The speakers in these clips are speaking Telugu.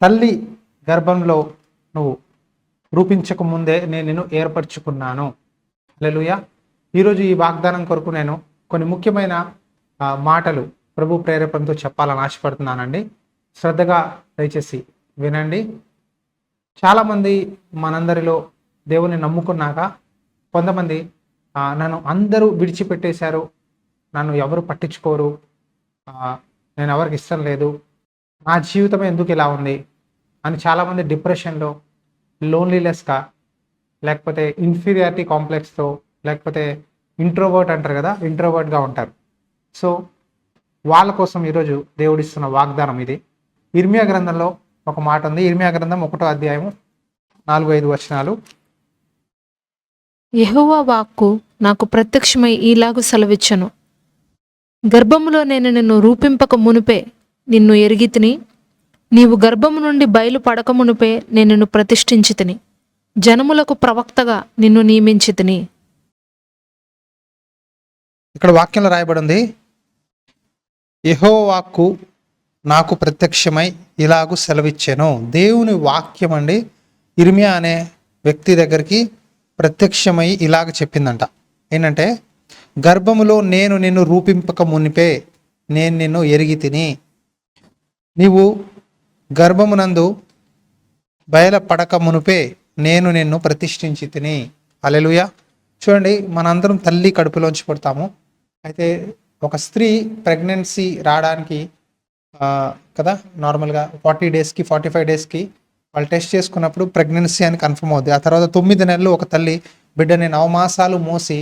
తల్లి గర్భంలో నువ్వు రూపించక ముందే నేను నిన్ను ఏర్పరచుకున్నాను. హల్లెలూయా. ఈరోజు ఈ వాగ్దానం కొరకు నేను కొన్ని ముఖ్యమైన మాటలు ప్రభు ప్రేరేపణతో చెప్పాలని ఆశపడుతున్నానండి. శ్రద్ధగా దయచేసి వినండి. చాలామంది మనందరిలో దేవుని నమ్ముకున్నాక కొంతమంది నన్ను అందరూ విడిచిపెట్టేశారు, నన్ను ఎవరు పట్టించుకోరు, నేను ఎవరికి ఇష్టం లేదు, నా జీవితం ఎందుకు ఇలా ఉంది అని చాలామంది డిప్రెషన్లో, లోన్లీనెస్గా, లేకపోతే ఇన్ఫీరియారిటీ కాంప్లెక్స్తో, లేకపోతే ఇంట్రోవర్ట్ అంటారు కదా, ఇంట్రోవర్ట్గా ఉంటారు. సో వాళ్ళ కోసం ఈరోజు దేవుడిస్తున్న వాగ్దానం ఇది. ఇర్మియా గ్రంథంలో ఒక మాట ఉంది. ఇర్మియా గ్రంథం 1వ అధ్యాయము 4-5 వచనాలు. యెహోవా వాక్కు నాకు ప్రత్యక్షమై ఈలాగు సెలవిచ్చెను. గర్భములో నేను నిన్ను రూపింపక మునుపే నిన్ను ఎరిగితిని, నీవు గర్భము నుండి బయలుపడక మునుపే నేను నిన్ను ప్రతిష్ఠించితిని, జనములకు ప్రవక్తగా నిన్ను నియమించితిని. ఇక్కడ వాక్యంలో రాయబడి ఉంది, యెహోవా వాక్కు నాకు ప్రత్యక్షమై ఇలాగు సెలవిచ్చెను. దేవుని వాక్యం అండి ఇర్మియా అనే వ్యక్తి దగ్గరికి ప్రత్యక్షమై ఇలాగ చెప్పిందంట. ఏంటంటే, గర్భములో నేను నిన్ను రూపింపక మునిపే నేను నిన్ను ఎరిగితిని, నీవు గర్భమునందు బయలుపడక మునుపే నేను నిన్ను ప్రతిష్ఠించి తిని. హల్లెలూయా. చూడండి, మనందరం తల్లి కడుపులోంచి పుడతాము. అయితే ఒక స్త్రీ ప్రెగ్నెన్సీ రావడానికి కదా నార్మల్గా 40 డేస్కి 45 డేస్కి వాళ్ళు టెస్ట్ చేసుకున్నప్పుడు ప్రెగ్నెన్సీ అని కన్ఫర్మ్ అవుద్ది. ఆ తర్వాత 9 నెలలు ఒక తల్లి బిడ్డని 9 మాసాలు మోసి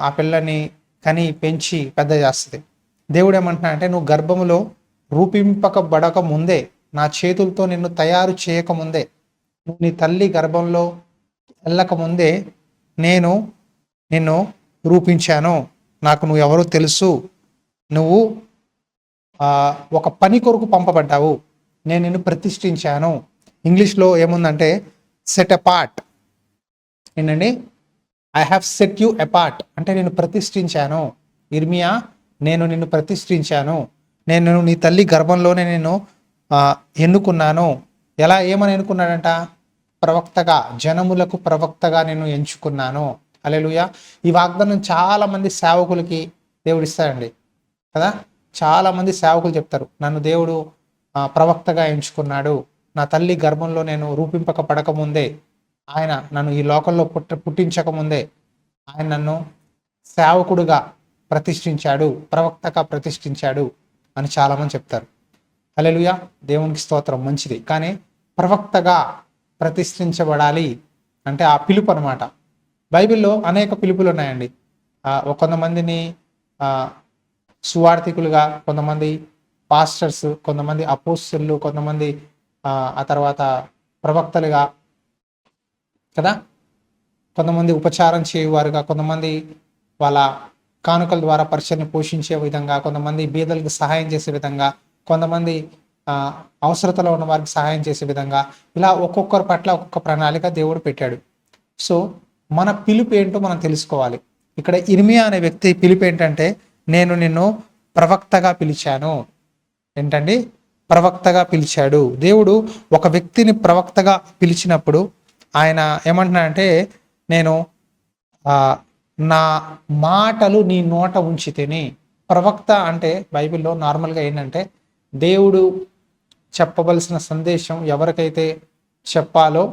ఆ పిల్లని కని పెంచి పెద్ద చేస్తుంది. దేవుడు ఏమంటున్నాడంటే, నువ్వు గర్భములో రూపింపకబడక ముందే, నా చేతులతో నిన్ను తయారు చేయకముందే, నువ్వు నీ తల్లి గర్భంలో వెళ్ళక ముందే నేను నిన్ను రూపించాను, నాకు నువ్వు ఎవరో తెలుసు, నువ్వు ఒక పని కొరకు పంపబడ్డావు, నేను నిన్ను ప్రతిష్ఠించాను. ఇంగ్లీష్లో ఏముందంటే సెట్ అపార్ట్. ఏంటండి, I have set you apart అంటే నేను ప్రతిష్ఠించాను. ఇర్మియా, నేను నిన్ను ప్రతిష్ఠించాను, నేను నీ తల్లి గర్భంలోనే నేను ఎన్నుకున్నాను. ఏమని ఎన్నుకున్నాడంట? ప్రవక్తగా, జనములకు ప్రవక్తగా నేను ఎంచుకున్నాను. హల్లెలూయా. ఈ వాగ్దానం చాలామంది సేవకులకి దేవుడు ఇస్తాడండి కదా. చాలామంది సేవకులు చెప్తారు, నన్ను దేవుడు ప్రవక్తగా ఎంచుకున్నాడు, నా తల్లి గర్భంలో నేను రూపింపక పడకముందే, ఆయన నన్ను ఈ లోకంలో పుట్టించకముందే ఆయన నన్ను సేవకుడుగా ప్రతిష్ఠించాడు, ప్రవక్తగా ప్రతిష్ఠించాడు అని చాలామంది చెప్తారు. హల్లెలూయా. దేవునికి స్తోత్రం, మంచిది. కానీ ప్రవక్తగా ప్రతిష్ఠించబడాలి అంటే ఆ పిలుపు అనమాట. బైబిల్లో అనేక పిలుపులు ఉన్నాయండి. కొంతమందిని సువార్థికులుగా, కొంతమంది పాస్టర్స్, కొంతమంది అపోస్తలులు, కొంతమంది ఆ తర్వాత ప్రవక్తలుగా కదా, కొంతమంది ఉపచారం చేయువారుగా, కొంతమంది వాళ్ళ కానుకల ద్వారా పరిచయాన్ని పోషించే విధంగా, కొంతమంది బీదలకు సహాయం చేసే విధంగా, కొంతమంది అవసరతలో ఉన్న వారికి సహాయం చేసే విధంగా, ఇలా ఒక్కొక్కరి పట్ల ఒక్కొక్క ప్రణాళిక దేవుడు పెట్టాడు. సో మన పిలుపు ఏంటో మనం తెలుసుకోవాలి. ఇక్కడ ఇర్మియా అనే వ్యక్తి పిలుపు ఏంటంటే, నేను నిన్ను ప్రవక్తగా పిలిచాను. ఏంటండి? ప్రవక్తగా పిలిచాడు. దేవుడు ఒక వ్యక్తిని ప్రవక్తగా పిలిచినప్పుడు ఆయన ఏమంటున్నాడంటే, నేను నా మాటలు నీ నోట ఉంచితిని. ప్రవక్త అంటే బైబిల్లో నార్మల్గా ఏంటంటే, దేవుడు చెప్పవలసిన సందేశం ఎవరికైతే చెప్పాలో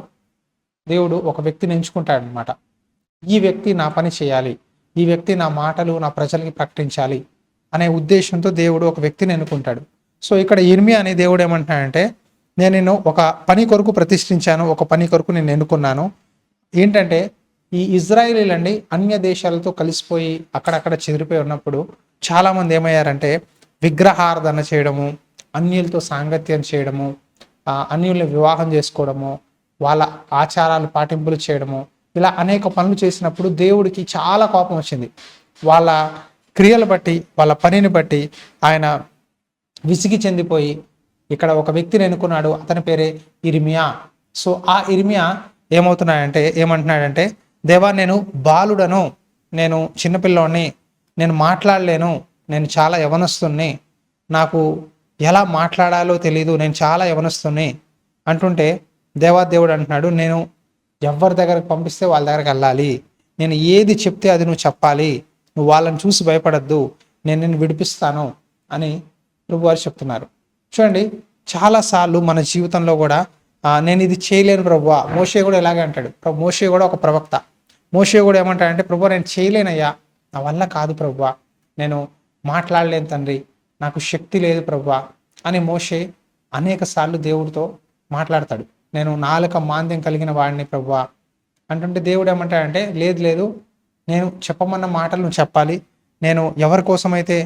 దేవుడు ఒక వ్యక్తిని ఎంచుకుంటాడనమాట. ఈ వ్యక్తి నా పని చేయాలి, ఈ వ్యక్తి నా మాటలు నా ప్రజలకి ప్రకటించాలి అనే ఉద్దేశంతో దేవుడు ఒక వ్యక్తిని ఎన్నుకుంటాడు. సో ఇక్కడ ఇర్మియా అనే దేవుడు ఏమంటున్నాడంటే, నేను నిన్ను ఒక పని కొరకు ప్రతిష్ఠించాను, ఒక పని కొరకు నేను ఎన్నుకున్నాను. ఏంటంటే, ఈ ఇజ్రాయేలీలు అండి అన్య దేశాలతో కలిసిపోయి అక్కడక్కడ చెదిరిపోయి ఉన్నప్పుడు చాలామంది ఏమయ్యారంటే, విగ్రహారాధన చేయడము, అన్యులతో సాంగత్యం చేయడము, అన్యుల్ని వివాహం చేసుకోవడము, వాళ్ళ ఆచారాలు పాటింపులు చేయడము, ఇలా అనేక పనులు చేసినప్పుడు దేవుడికి చాలా కోపం వచ్చింది. వాళ్ళ క్రియలు బట్టి, వాళ్ళ పనిని బట్టి ఆయన విసిగి చెందిపోయి ఇక్కడ ఒక వ్యక్తిని ఎన్నుకున్నాడు. అతని పేరే ఇర్మియా. సో ఆ ఇర్మియా ఏమంటున్నాడంటే, దేవా, నేను బాలుడను, నేను చిన్నపిల్లోడిని, నేను మాట్లాడలేను, నేను చాలా యవనస్తుని, నాకు ఎలా మాట్లాడాలో తెలీదు, నేను చాలా యవనస్తుని, అంటుంటే దేవాదేవుడు అంటున్నాడు, నేను ఎవరి దగ్గరకు పంపిస్తే వాళ్ళ దగ్గరకు వెళ్ళాలి, నేను ఏది చెప్తే అది నువ్వు చెప్పాలి, నువ్వు వాళ్ళని చూసి భయపడద్దు, నేను నిన్ను విడిపిస్తాను అని ప్రభువారు చెప్తున్నారు. చూడండి, చాలాసార్లు మన జీవితంలో కూడా నేను ఇది చేయలేను ప్రభువా. మోషే కూడా ఇలాగే అంటాడు. మోషే కూడా ఒక ప్రవక్త. మోషే కూడా ఏమంటాడంటే, ప్రభువా నేను చేయలేనయ్యా, నా వల్ల కాదు ప్రభువా, నేను మాట్లాడలేను తండ్రి, నాకు శక్తి లేదు ప్రభువా అని మోషే అనేక సార్లు దేవుడితో మాట్లాడతాడు. నేను నాలుక మాంద్యం కలిగిన వాడిని ప్రభువా అంటుంటే దేవుడు ఏమంటాడంటే, లేదు లేదు, నేను చెప్పమన్న మాటలు నువ్వు చెప్పాలి, నేను ఎవరి కోసమైతే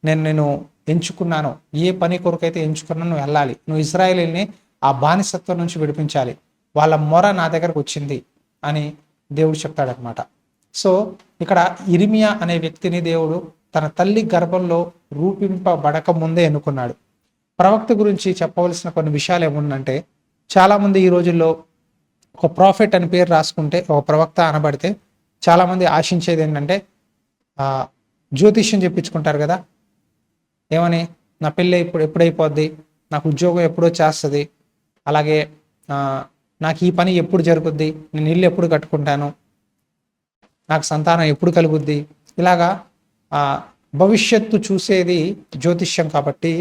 నేను ఎంచుకున్నానో, ఏ పని కొరకైతే ఎంచుకున్నానో నువ్వు వెళ్ళాలి, నువ్వు ఇశ్రాయేలీని ఆ బానిసత్వం నుంచి విడిపించాలి, వాళ్ళ మొర నా దగ్గరకు వచ్చింది అని దేవుడు చెప్తాడనమాట. సో ఇక్కడ ఇర్మియా అనే వ్యక్తిని దేవుడు తన తల్లి గర్భంలో రూపింపబడక ముందే ఎన్నుకున్నాడు. ప్రవక్త గురించి చెప్పవలసిన కొన్ని విషయాలు ఏముందంటే, చాలామంది ఈ రోజుల్లో ఒక ప్రాఫిట్ అని పేరు రాసుకుంటే, ఒక ప్రవక్త అనబడితే చాలామంది ఆశించేది ఏంటంటే జ్యోతిష్యం చెప్పించుకుంటారు కదా. ఏమని, నా పెళ్ళి ఎప్పుడైపోద్ది, నాకు ఉద్యోగం ఎప్పుడో చేస్తుంది, అలాగే నాకు ఈ పని ఎప్పుడు జరుగుద్ది, నేను ఇల్లు ఎప్పుడు కట్టుకుంటాను, నాకు సంతానం ఎప్పుడు కలుగుద్ది, ఇలాగా భవిష్యత్తు చూసేది జ్యోతిష్యం కాబట్టి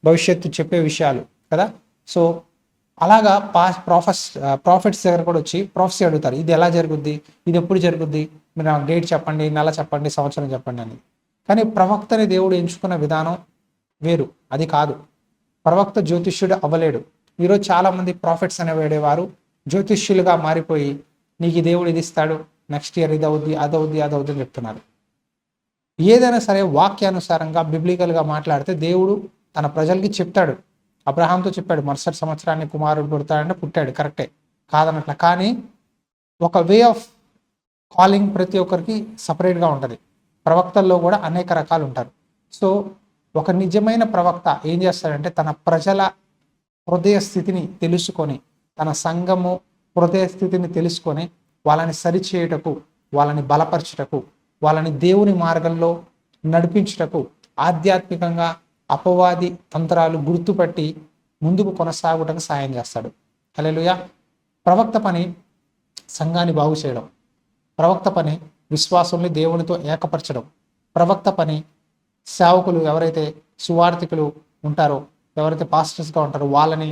భవిష్యత్తు చెప్పే విషయాలు కదా. సో అలాగా ప్రాఫిట్స్ దగ్గర కూడా వచ్చి ప్రాఫెసీ అడుగుతారు, ఇది ఎలా జరుగుద్ది, ఇది ఎప్పుడు జరుగుద్ది, మీరు నాకు డేట్ చెప్పండి, నెల చెప్పండి, సంవత్సరం చెప్పండి అని. కానీ ప్రవక్తని దేవుడు ఎంచుకున్న విధానం వేరు, అది కాదు. ప్రవక్త జ్యోతిష్యుడు అవ్వలేడు. ఈరోజు చాలామంది ప్రాఫిట్స్ అనేవారు జ్యోతిష్యులుగా మారిపోయి, నీకు దేవుడు ఇది ఇస్తాడు, నెక్స్ట్ ఇయర్ ఇది అవుద్ది, అది అవుద్ది అని చెప్తున్నారు. ఏదైనా సరే వాక్యానుసారంగా బిబ్లికల్గా మాట్లాడితే దేవుడు తన ప్రజలకి చెప్తాడు. అబ్రహాంతో చెప్పాడు, మరుసటి సంవత్సరాన్ని కుమారుడు పుడతాడంటే పుట్టాడు, కరెక్టే, కాదనట్ల. కానీ ఒక వే ఆఫ్ కాలింగ్ ప్రతి ఒక్కరికి సపరేట్గా ఉంటుంది. ప్రవక్తల్లో కూడా అనేక రకాలు ఉంటారు. సో ఒక నిజమైన ప్రవక్త ఏం చేస్తాడంటే, తన ప్రజల హృదయ స్థితిని తెలుసుకొని, తన సంఘము హృదయ స్థితిని తెలుసుకొని వాళ్ళని సరిచేయుటకు, వాళ్ళని బలపరచుటకు, వాళ్ళని దేవుని మార్గంలో నడిపించుటకు, ఆధ్యాత్మికంగా అపవాది తంత్రాలు గుర్తుపట్టి ముందుకు కొనసాగుటకు సాయం చేస్తాడు. హల్లెలూయా. ప్రవక్త పని సంఘాన్ని బాగు చేయడం, ప్రవక్త పని విశ్వాసుల్ని దేవునితో ఏకపరచడం, ప్రవక్త పని సేవకులు ఎవరైతే సువార్థికులు ఉంటారో, ఎవరైతే పాస్టర్స్గా ఉంటారో వాళ్ళని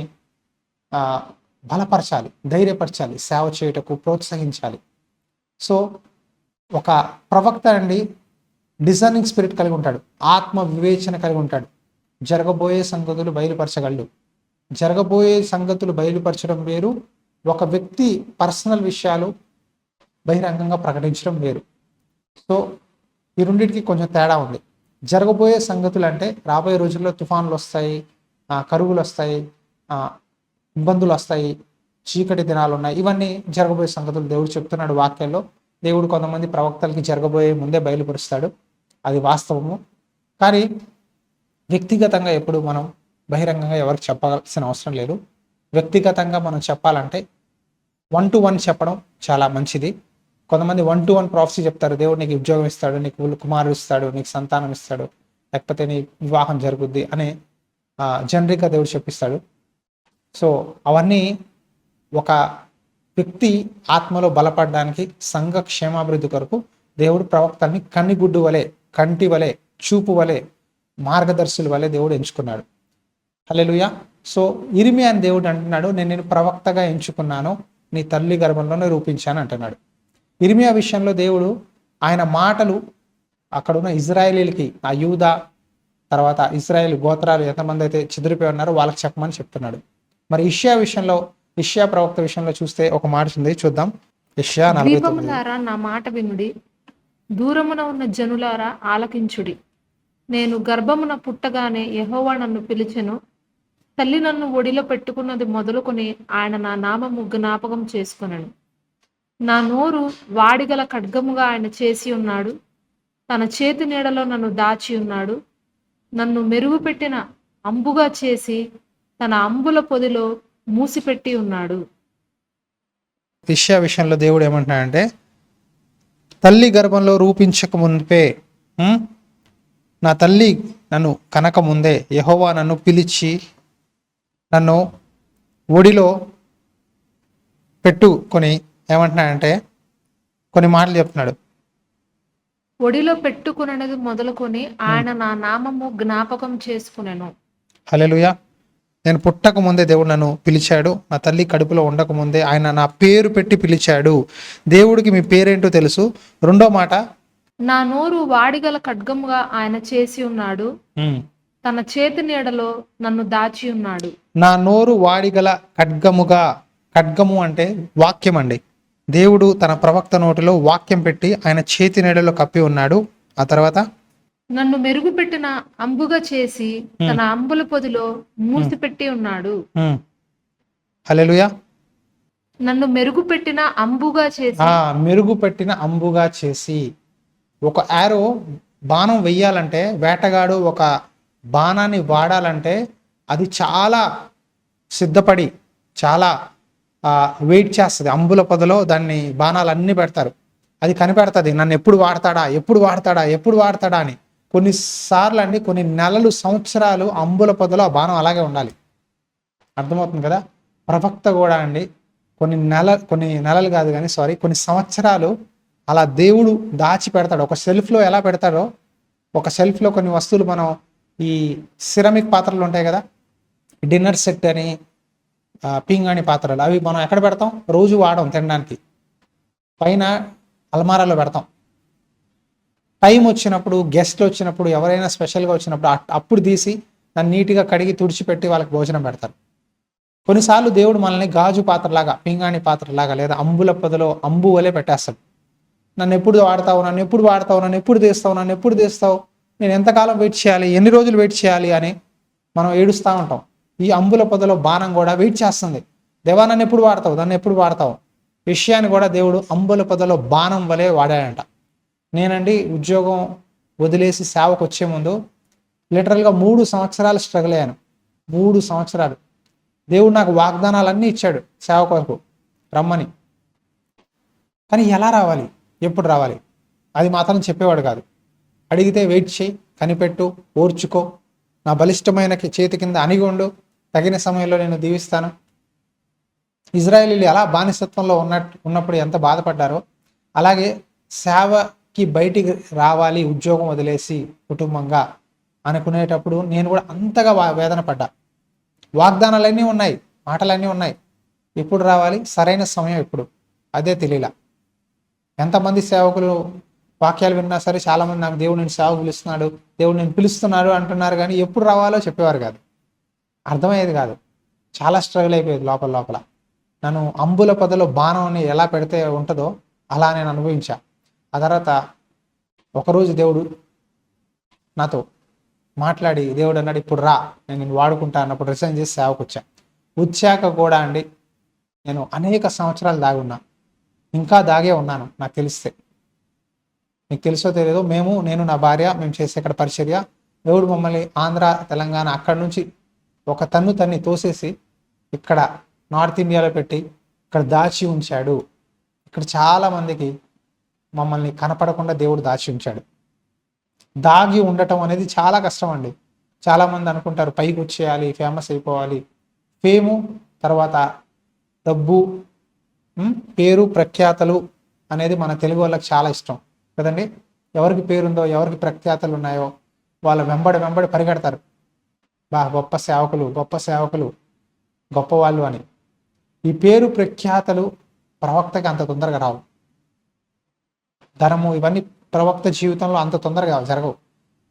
బలపరచాలి, ధైర్యపరచాలి, సేవ చేయుటకు ప్రోత్సహించాలి. సో ఒక ప్రవక్త అండి డిజర్నింగ్ స్పిరిట్ కలిగి ఉంటాడు, ఆత్మ వివేచన కలిగి ఉంటాడు, జరగబోయే సంగతులు బయలుపరచగలడు. జరగబోయే సంగతులు బయలుపరచడం వేరు, ఒక వ్యక్తి పర్సనల్ విషయాలు బహిరంగంగా ప్రకటించడం వేరు. సో ఈ రెండింటికి కొంచెం తేడా ఉంది. జరగబోయే సంగతులు అంటే రాబోయే రోజుల్లో తుఫాన్లు వస్తాయి, కరువులు వస్తాయి, ఇబ్బందులు వస్తాయి, చీకటి దినాలు ఉన్నాయి, ఇవన్నీ జరగబోయే సంగతులు దేవుడు చెప్తున్నాడు వాక్యాల్లో. దేవుడు కొంతమంది ప్రవక్తలకి జరగబోయే ముందే బయలుపరుస్తాడు, అది వాస్తవము. కానీ వ్యక్తిగతంగా ఎప్పుడు మనం బహిరంగంగా ఎవరికి చెప్పాల్సిన అవసరం లేదు. వ్యక్తిగతంగా మనం చెప్పాలంటే 1-to-1 చెప్పడం చాలా మంచిది. కొంతమంది 1-to-1 ప్రాఫెసీ చెప్తారు, దేవుడు నీకు ఉద్యోగం ఇస్తాడు, నీకు కుమారుడు ఇస్తాడు, నీకు సంతానం ఇస్తాడు, లేకపోతే నీ వివాహం జరుగుద్ది అని జనరిక్గా దేవుడు చెప్పిస్తాడు. సో అవన్నీ ఒక వ్యక్తి ఆత్మలో బలపడడానికి, సంఘ క్షేమాభివృద్ధి కొరకు దేవుడు ప్రవక్తల్ని కన్నిగుడ్డు వలె, కంటి వలె, చూపు వలె, మార్గదర్శుల వలె దేవుడు ఎంచుకున్నాడు. హల్లెలూయా. సో ఇర్మియా అని దేవుడు అంటున్నాడు, నేను ప్రవక్తగా ఎంచుకున్నాను, నీ తల్లి గర్భంలోనే రూపించాను అంటున్నాడు. ఇర్మియా విషయంలో దేవుడు ఆయన మాటలు అక్కడున్న ఇజ్రాయేలీలకి, ఆ యూదా తర్వాత ఇజ్రాయేల్ గోత్రాలు ఎంతమంది అయితే చెదిరిపోయి ఉన్నారో వాళ్ళకి చెప్పమని చెప్తున్నాడు. మరి ఇష్యా విషయంలో, ఇష్యా ప్రవక్త విషయంలో చూస్తే ఒక మాట ఉంది, చూద్దాం. ఇష్యా 49. ద్వీపములారా నా మాట వినుడి, దూరమున ఉన్న జనులారా ఆలకించుడి. నేను గర్భమున పుట్టగానే యెహోవా నన్ను పిలిచెను, తల్లి నన్ను ఒడిలో పెట్టుకున్నది మొదలుకొని ఆయన నా నామము జ్ఞాపకం చేసుకొనెను. నా నోరు వాడిగల ఖడ్గముగా ఆయన చేసి ఉన్నాడు, తన చేతి నీడలో నన్ను దాచి ఉన్నాడు. నన్ను మెరుగుపెట్టిన అంబుగా చేసి తన అంబుల పొదిలో మూసిపెట్టి ఉన్నాడు. ఇష్యా విషయంలో దేవుడు ఏమంటున్నాడంటే, తల్లి గర్భంలో రూపించక ముందే, నా తల్లి నన్ను కనక ముందే యెహోవా నన్ను పిలిచి నన్ను ఒడిలో పెట్టు కొని ఏమంటున్నాడంటే కొన్ని మాటలు చెప్తున్నాడు. ఒడిలో పెట్టుకున్నది మొదలుకొని ఆయన నా నామము జ్ఞాపకం చేసుకునెను. హల్లెలూయా. నేను పుట్టక ముందే దేవుడు నన్ను పిలిచాడు. నా తల్లి కడుపులో ఉండక ముందే ఆయన నా పేరు పెట్టి పిలిచాడు. దేవుడికి మీ పేరేంటో తెలుసు. రెండో మాట, నా నోరు వాడిగల ఖడ్గముగా ఆయన చేసి ఉన్నాడు. తన చేతి నీడలో నన్ను దాచి ఉన్నాడు. నా నోరు వాడిగల ఖడ్గముగా, ఖడ్గము అంటే వాక్యం అండి. దేవుడు తన ప్రవక్త నోటిలో వాక్యం పెట్టి ఆయన చేతి నీడలో కప్పి ఉన్నాడు. ఆ తర్వాత నన్ను మెరుగుపెట్టిన అంబుగా చేసి తన అంబుల పొదిలో మూసిపెట్టి ఉన్నాడు. హల్లెలూయా. నన్ను మెరుగుపెట్టిన అంబుగా చేసి, మెరుగు పెట్టిన అంబుగా చేసి. ఒక యారో బాణం వెయ్యాలంటే, వేటగాడు ఒక బాణాన్ని వాడాలంటే అది చాలా సిద్ధపడి చాలా వెయిట్ చేస్తుంది. అంబుల పొదలో దాన్ని బాణాలు అన్నీ పెడతారు. అది కనిపెడుతుంది నన్ను ఎప్పుడు వాడతాడా ఎప్పుడు వాడతాడా ఎప్పుడు వాడతాడా అని. కొన్నిసార్లు అండి, కొన్ని నెలలు సంవత్సరాలు అంబుల పొదలో ఆ బాణం అలాగే ఉండాలి. అర్థమవుతుంది కదా. ప్రవక్త కూడా అండి కొన్ని నెలలు కాదు కానీ కొన్ని సంవత్సరాలు అలా దేవుడు దాచి పెడతాడు. ఒక సెల్ఫ్లో ఎలా పెడతాడో, ఒక సెల్ఫ్లో కొన్ని వస్తువులు మనం ఈ సిరమిక్ పాత్రలు ఉంటాయి కదా, డిన్నర్ సెట్ అని పింగాణి పాత్రలు, అవి మనం ఎక్కడ పెడతాం, రోజు వాడడం తినడానికి, పైన అల్మారాలో పెడతాం. టైం వచ్చినప్పుడు, గెస్ట్లు వచ్చినప్పుడు, ఎవరైనా స్పెషల్గా వచ్చినప్పుడు అప్పుడు తీసి దాన్ని నీట్గా కడిగి తుడిచిపెట్టి వాళ్ళకి భోజనం పెడతారు. కొన్నిసార్లు దేవుడు మనల్ని గాజు పాత్రలాగా, పింగాణి పాత్రలాగా లేదా అంబుల పొదలో అంబు వలె పెట్టేస్తాడు. నన్ను ఎప్పుడు వాడతావు, నన్ను ఎప్పుడు వాడతావు, నన్ను ఎప్పుడు తీస్తావు, నన్ను ఎప్పుడు తీస్తావు, నేను ఎంతకాలం వెయిట్ చేయాలి, ఎన్ని రోజులు వెయిట్ చేయాలి అని మనం ఏడుస్తూ ఉంటాం. ఈ అంబుల పొదలో బాణం కూడా వెయిట్ చేస్తుంది. దేవా నన్ను ఎప్పుడు వాడతావు, నన్ను ఎప్పుడు వాడతావు. విషయాన్ని కూడా దేవుడు అంబుల పొదలో బాణం వలె వాడాడంట. నేనండి ఉద్యోగం వదిలేసి సేవకు వచ్చే ముందు లిటరల్గా 3 సంవత్సరాలు స్ట్రగుల్ అయ్యాను. 3 సంవత్సరాలు దేవుడు నాకు వాగ్దానాలన్నీ ఇచ్చాడు సేవ కొరకు రమ్మని. కానీ ఎలా రావాలి, ఎప్పుడు రావాలి, అది మాత్రం చెప్పేవాడు కాదు. అడిగితే వెయిట్ చేయి, కనిపెట్టు, ఓర్చుకో, నా బలిష్టమైన చేతి కింద అణిగి ఉండు, తగిన సమయంలో నేను దీవిస్తాను. ఇజ్రాయేలీలు ఎలా బానిసత్వంలో ఉన్నప్పుడు ఎంత బాధపడ్డారో, అలాగే సేవకి బయటికి రావాలి ఉద్యోగం వదిలేసి కుటుంబంగా అనుకునేటప్పుడు నేను కూడా అంతగా వేదన పడ్డా. వాగ్దానాలన్నీ ఉన్నాయి, మాటలన్నీ ఉన్నాయి, ఎప్పుడు రావాలి, సరైన సమయం ఎప్పుడు, అదే తెలియలా. ఎంతమంది సేవకులు వాక్యాలు విన్నా సరే చాలామంది నాకు దేవుడు నేను సేవకు పిలుస్తున్నాడు, దేవుడు నేను పిలుస్తున్నాడు అంటున్నారు, కానీ ఎప్పుడు రావాలో చెప్పేవారు కాదు, అర్థమయ్యేది కాదు. చాలా స్ట్రగుల్ అయిపోయేది లోపల. నన్ను అంబుల పొదలో బాణం ఎలా పెడితే ఉంటుందో అలా నేను అనుభవించా. ఆ తర్వాత ఒకరోజు దేవుడు నాతో మాట్లాడి దేవుడు అన్నాడు, ఇప్పుడు రా, నేను నిన్ను వాడుకుంటా అన్నప్పుడు రిజైన్ చేసి సేవకు వచ్చాక కూడా అండి నేను అనేక సంవత్సరాలు దాగి ఉన్నా, ఇంకా దాగే ఉన్నాను. నాకు తెలిస్తే, మీకు తెలుసో తెలియదో, నేను నా భార్య మేము చేసే ఇక్కడ పరిచర్య, దేవుడు మమ్మల్ని ఆంధ్ర తెలంగాణ అక్కడి నుంచి ఒక తన్ని తోసేసి ఇక్కడ నార్త్ ఇండియాలో పెట్టి ఇక్కడ దాచి ఉంచాడు. ఇక్కడ చాలామందికి మమ్మల్ని కనపడకుండా దేవుడు దాచి ఉంచాడు. దాగి ఉండటం అనేది చాలా కష్టం అండి. చాలామంది అనుకుంటారు పైకి వచ్చేయాలి, ఫేమస్ అయిపోవాలి. ఫేము తర్వాత డబ్బు, పేరు ప్రఖ్యాతలు అనేది మన తెలుగు వాళ్ళకి చాలా ఇష్టం కదండి. ఎవరికి పేరుందో, ఎవరికి ప్రఖ్యాతలు ఉన్నాయో వాళ్ళ వెంబడి పరిగెడతారు, గొప్ప సేవకులు గొప్పవాళ్ళు అని. ఈ పేరు ప్రఖ్యాతలు ప్రవక్తకి అంత తొందరగా రావు. ధనము ఇవన్నీ ప్రవక్త జీవితంలో అంత తొందరగా జరగవు.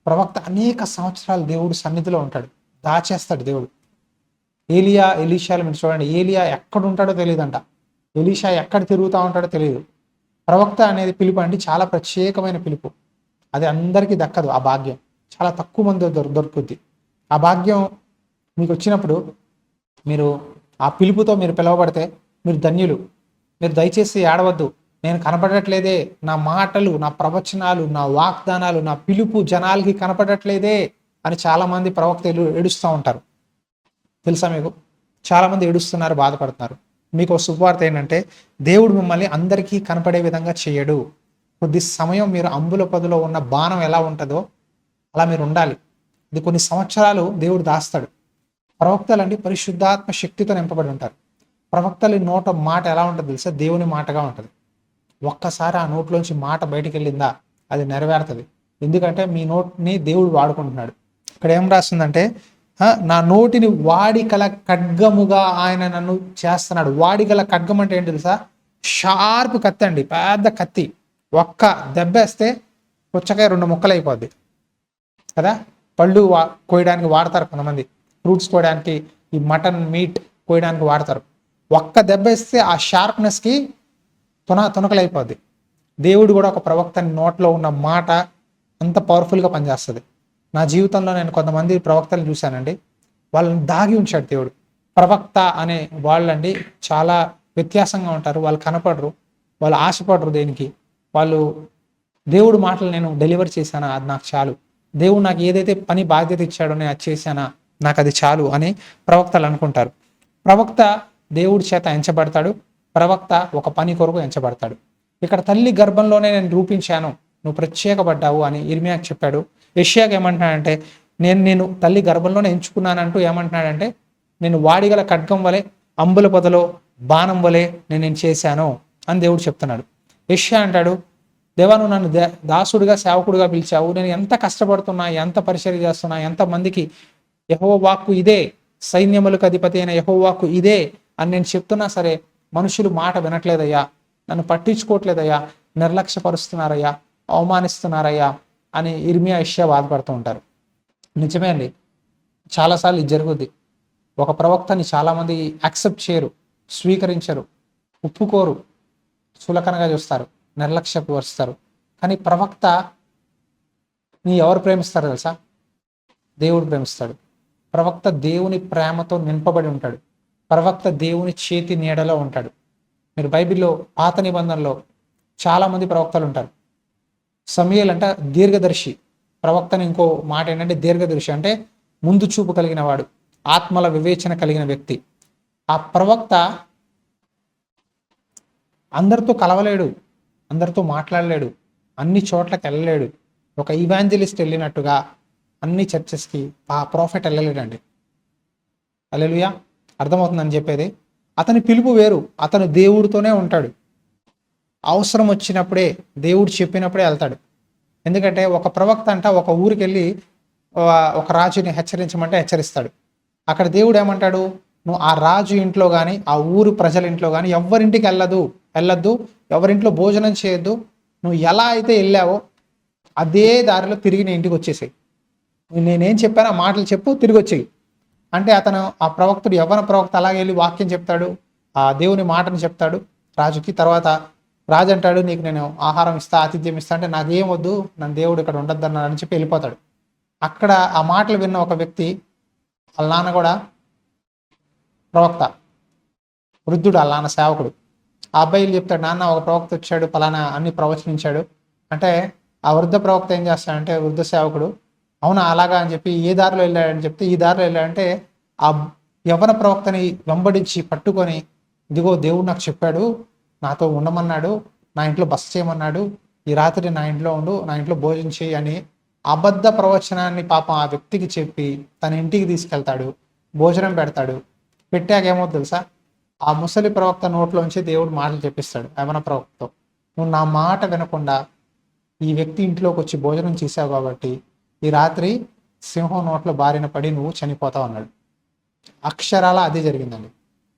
ప్రవక్త అనేక సంవత్సరాలు దేవుడు సన్నిధిలో ఉంటాడు, దాచేస్తాడు దేవుడు. ఎలీషాలు మీరు చూడండి, ఏలియా ఎక్కడ ఉంటాడో తెలియదంట, ఎలీషా ఎక్కడ తిరుగుతూ ఉంటాడో తెలియదు. ప్రవక్త అనేది పిలుపు అండి చాలా ప్రత్యేకమైన పిలుపు. అది అందరికీ దక్కదు. ఆ భాగ్యం చాలా తక్కువ మంది దొరుకుద్ది. ఆ భాగ్యం మీకు వచ్చినప్పుడు మీరు ఆ పిలుపుతో మీరు పిలువబడితే మీరు ధన్యులు. మీరు దయచేసి ఏడవద్దు, నేను కనపడట్లేదే, నా మాటలు, నా ప్రవచనాలు, నా వాగ్దానాలు, నా పిలుపు జనాలకి కనపడట్లేదే అని చాలామంది ప్రవక్తలు ఏడుస్తూ ఉంటారు. తెలుసా మీకు? చాలామంది ఏడుస్తున్నారు, బాధపడుతున్నారు. మీకు శుభవార్త ఏంటంటే దేవుడు మిమ్మల్ని అందరికీ కనపడే విధంగా చేయడు. కొద్ది సమయం మీరు అంబుల పొదలో ఉన్న బాణం ఎలా ఉంటుందో అలా మీరు ఉండాలి. ఇది కొన్ని సంవత్సరాలు దేవుడు దాస్తాడు. ప్రవక్తలండి పరిశుద్ధాత్మ శక్తితో నింపబడి ఉంటారు. ప్రవక్తల నోట మాట ఎలా ఉంటుంది తెలుసా? దేవుని మాటగా ఉంటుంది. ఒక్కసారి ఆ నోట్లోంచి మాట బయటికి వెళ్ళిందా అది నెరవేరుతుంది. ఎందుకంటే మీ నోటిని దేవుడు వాడుకుంటున్నాడు. ఇక్కడ ఏం రాస్తుందంటే, నా నోటిని వాడికల ఖడ్గముగా ఆయన నన్ను చేస్తున్నాడు. వాడిగల ఖడ్గం అంటే ఏంటి తెలుసా? షార్ప్ కత్తి అండి, పెద్ద కత్తి. ఒక్క దెబ్బేస్తే పుచ్చకాయ 2 ముక్కలు అయిపోద్ది కదా. పళ్ళు కోయడానికి వాడతారు కొంతమంది, ఫ్రూట్స్ కోయడానికి, ఈ మటన్ మీట్ కోయడానికి వాడతారు. ఒక్క దెబ్బ వేస్తే ఆ షార్ప్నెస్కి తునకలైపోద్ది. దేవుడు కూడా ఒక ప్రవక్త నోట్లో ఉన్న మాట అంత పవర్ఫుల్గా పనిచేస్తుంది. నా జీవితంలో నేను కొంతమంది ప్రవక్తలు చూశానండి, వాళ్ళని దాగి ఉంచాడు దేవుడు. ప్రవక్త అనే వాళ్ళండి చాలా వ్యత్యాసంగా ఉంటారు. వాళ్ళు కనపడరు, వాళ్ళు ఆశపడరు దేనికి. వాళ్ళు దేవుడు మాటలు నేను డెలివర్ చేశానా అది నాకు చాలు, దేవుడు నాకు ఏదైతే పని బాధ్యత ఇచ్చాడో నేను అది చేశానా నాకు అది చాలు అని ప్రవక్తలు అనుకుంటారు. ప్రవక్త దేవుడి చేత ఎంచబడతాడు. ప్రవక్త ఒక పని కొరకు ఎంచబడతాడు. ఇక్కడ తల్లి గర్భంలోనే నేను రూపించాను, నువ్వు ప్రత్యేకపడ్డావు అని ఇర్మియాకి చెప్పాడు. యెషయాకి ఏమంటున్నాడంటే, నేను తల్లి గర్భంలోనే ఎంచుకున్నానంటూ ఏమంటున్నాడంటే, నేను వాడిగల ఖడ్గం వలె, అంబుల పొదలో బాణం వలె నేను చేశాను అని దేవుడు చెప్తున్నాడు. యెషయా అంటాడు, దేవా నువ్వు నన్ను దాసుడిగా సేవకుడిగా పిలిచావు, నేను ఎంత కష్టపడుతున్నా, ఎంత పరిచర్య చేస్తున్నా, ఎంతమందికి యెహోవా వాక్కు ఇదే, సైన్యములకు అధిపతి అయిన యెహోవా వాక్కు ఇదే అని నేను చెప్తున్నా సరే మనుషులు మాట వినట్లేదయ్యా, నన్ను పట్టించుకోవట్లేదయ్యా, నిర్లక్ష్యపరుస్తున్నారయ్యా, అవమానిస్తున్నారయ్యా అని ఇర్మియా యెషయా బాధపడుతూ ఉంటారు. నిజమే అండి, చాలాసార్లు ఇది జరుగుద్ది. ఒక ప్రవక్తని చాలామంది యాక్సెప్ట్ చేయరు, స్వీకరించరు, ఒప్పుకోరు, చులకనగా చూస్తారు, నిర్లక్ష్యపరుస్తారు. కానీ ప్రవక్త నీ ఎవరు ప్రేమిస్తారు తెలుసా? దేవుడు ప్రేమిస్తాడు. ప్రవక్త దేవుని ప్రేమతో నింపబడి ఉంటాడు. ప్రవక్త దేవుని చేతి నీడలో ఉంటాడు. మీరు బైబిల్లో పాత నిబంధనలో చాలామంది ప్రవక్తలు ఉంటారు. సమూయేలు అంటే దీర్ఘదర్శి. ప్రవక్తని ఇంకో మాట ఏంటంటే దీర్ఘదర్శి అంటే ముందు చూపు కలిగిన వాడు, ఆత్మల వివేచన కలిగిన వ్యక్తి. ఆ ప్రవక్త అందరితో కలవలేడు, అందరితో మాట్లాడలేడు, అన్ని చోట్లకి వెళ్ళలేడు. ఒక ఇవాంజలిస్ట్ వెళ్ళినట్టుగా అన్ని చర్చెస్కి ఆ ప్రాఫెట్ వెళ్ళలేడండి. హల్లెలూయా, అర్థమవుతుందని చెప్పేది. అతని పిలుపు వేరు, అతను దేవుడితోనే ఉంటాడు. అవసరం వచ్చినప్పుడే, దేవుడు చెప్పినప్పుడే వెళ్తాడు. ఎందుకంటే ఒక ప్రవక్త అంట ఒక ఊరికి వెళ్ళి ఒక రాజుని హెచ్చరించమంటే హెచ్చరిస్తాడు. అక్కడ దేవుడు ఏమంటాడు, నువ్వు ఆ రాజు ఇంట్లో కానీ ఆ ఊరు ప్రజల ఇంట్లో కానీ ఎవరింటికి వెళ్ళొద్దు, ఎవరింట్లో భోజనం చేయొద్దు, నువ్వు ఎలా అయితే వెళ్ళావో అదే దారిలో తిరిగి నీ ఇంటికి వచ్చేసేయి, నేనేం చెప్పాను ఆ మాటలు చెప్పు, తిరిగి వచ్చేయి అంటే అతను ఆ ప్రవక్తుడు యవ్వన ప్రవక్త అలాగే వెళ్ళి వాక్యం చెప్తాడు, ఆ దేవుని మాటను చెప్తాడు రాజుకి. తర్వాత రాజు అంటాడు, నీకు నేను ఆహారం ఇస్తా, ఆతిథ్యం ఇస్తా అంటే నాకేం వద్దు, నన్ను దేవుడు ఇక్కడ ఉండొద్దన్నాడు అని చెప్పి వెళ్ళిపోతాడు. అక్కడ ఆ మాటలు విన్న ఒక వ్యక్తి, వాళ్ళ నాన్న కూడా ప్రవక్త, వృద్ధుడు, వాళ్ళ నాన్న సేవకుడు. ఆ అబ్బాయిలు చెప్తాడు, నాన్న ఒక ప్రవక్త వచ్చాడు, పలానా అన్ని ప్రవచనించాడు అంటే ఆ వృద్ధ ప్రవక్త ఏం చేస్తాడంటే, వృద్ధ సేవకుడు అవునా అలాగా అని చెప్పి ఏ దారిలో వెళ్ళాడని చెప్తే ఈ దారిలో వెళ్ళాడంటే ఆ యవ్వన ప్రవక్తని వెంబడించి పట్టుకొని, ఇదిగో దేవుడు నాకు చెప్పాడు, నాతో ఉండమన్నాడు, నా ఇంట్లో బస చేయమన్నాడు, ఈ రాత్రి నా ఇంట్లో ఉండు, నా ఇంట్లో భోజనం చేయి అని అబద్ధ ప్రవచనాన్ని పాపం ఆ వ్యక్తికి చెప్పి తన ఇంటికి తీసుకెళ్తాడు, భోజనం పెడతాడు. పెట్టాక ఏమవుతుంది తెలుసా? ఆ ముసలి ప్రవక్త నోట్లోంచి దేవుడు మాటలు చెప్పిస్తాడు యవన ప్రవక్తతో, నువ్వు నా మాట వినకుండా ఈ వ్యక్తి ఇంట్లోకి వచ్చి భోజనం చేశావు కాబట్టి ఈ రాత్రి సింహం నోట్లో బారిన పడి నువ్వు చనిపోతావు అన్నాడు. అక్షరాల అదే జరిగిందండి.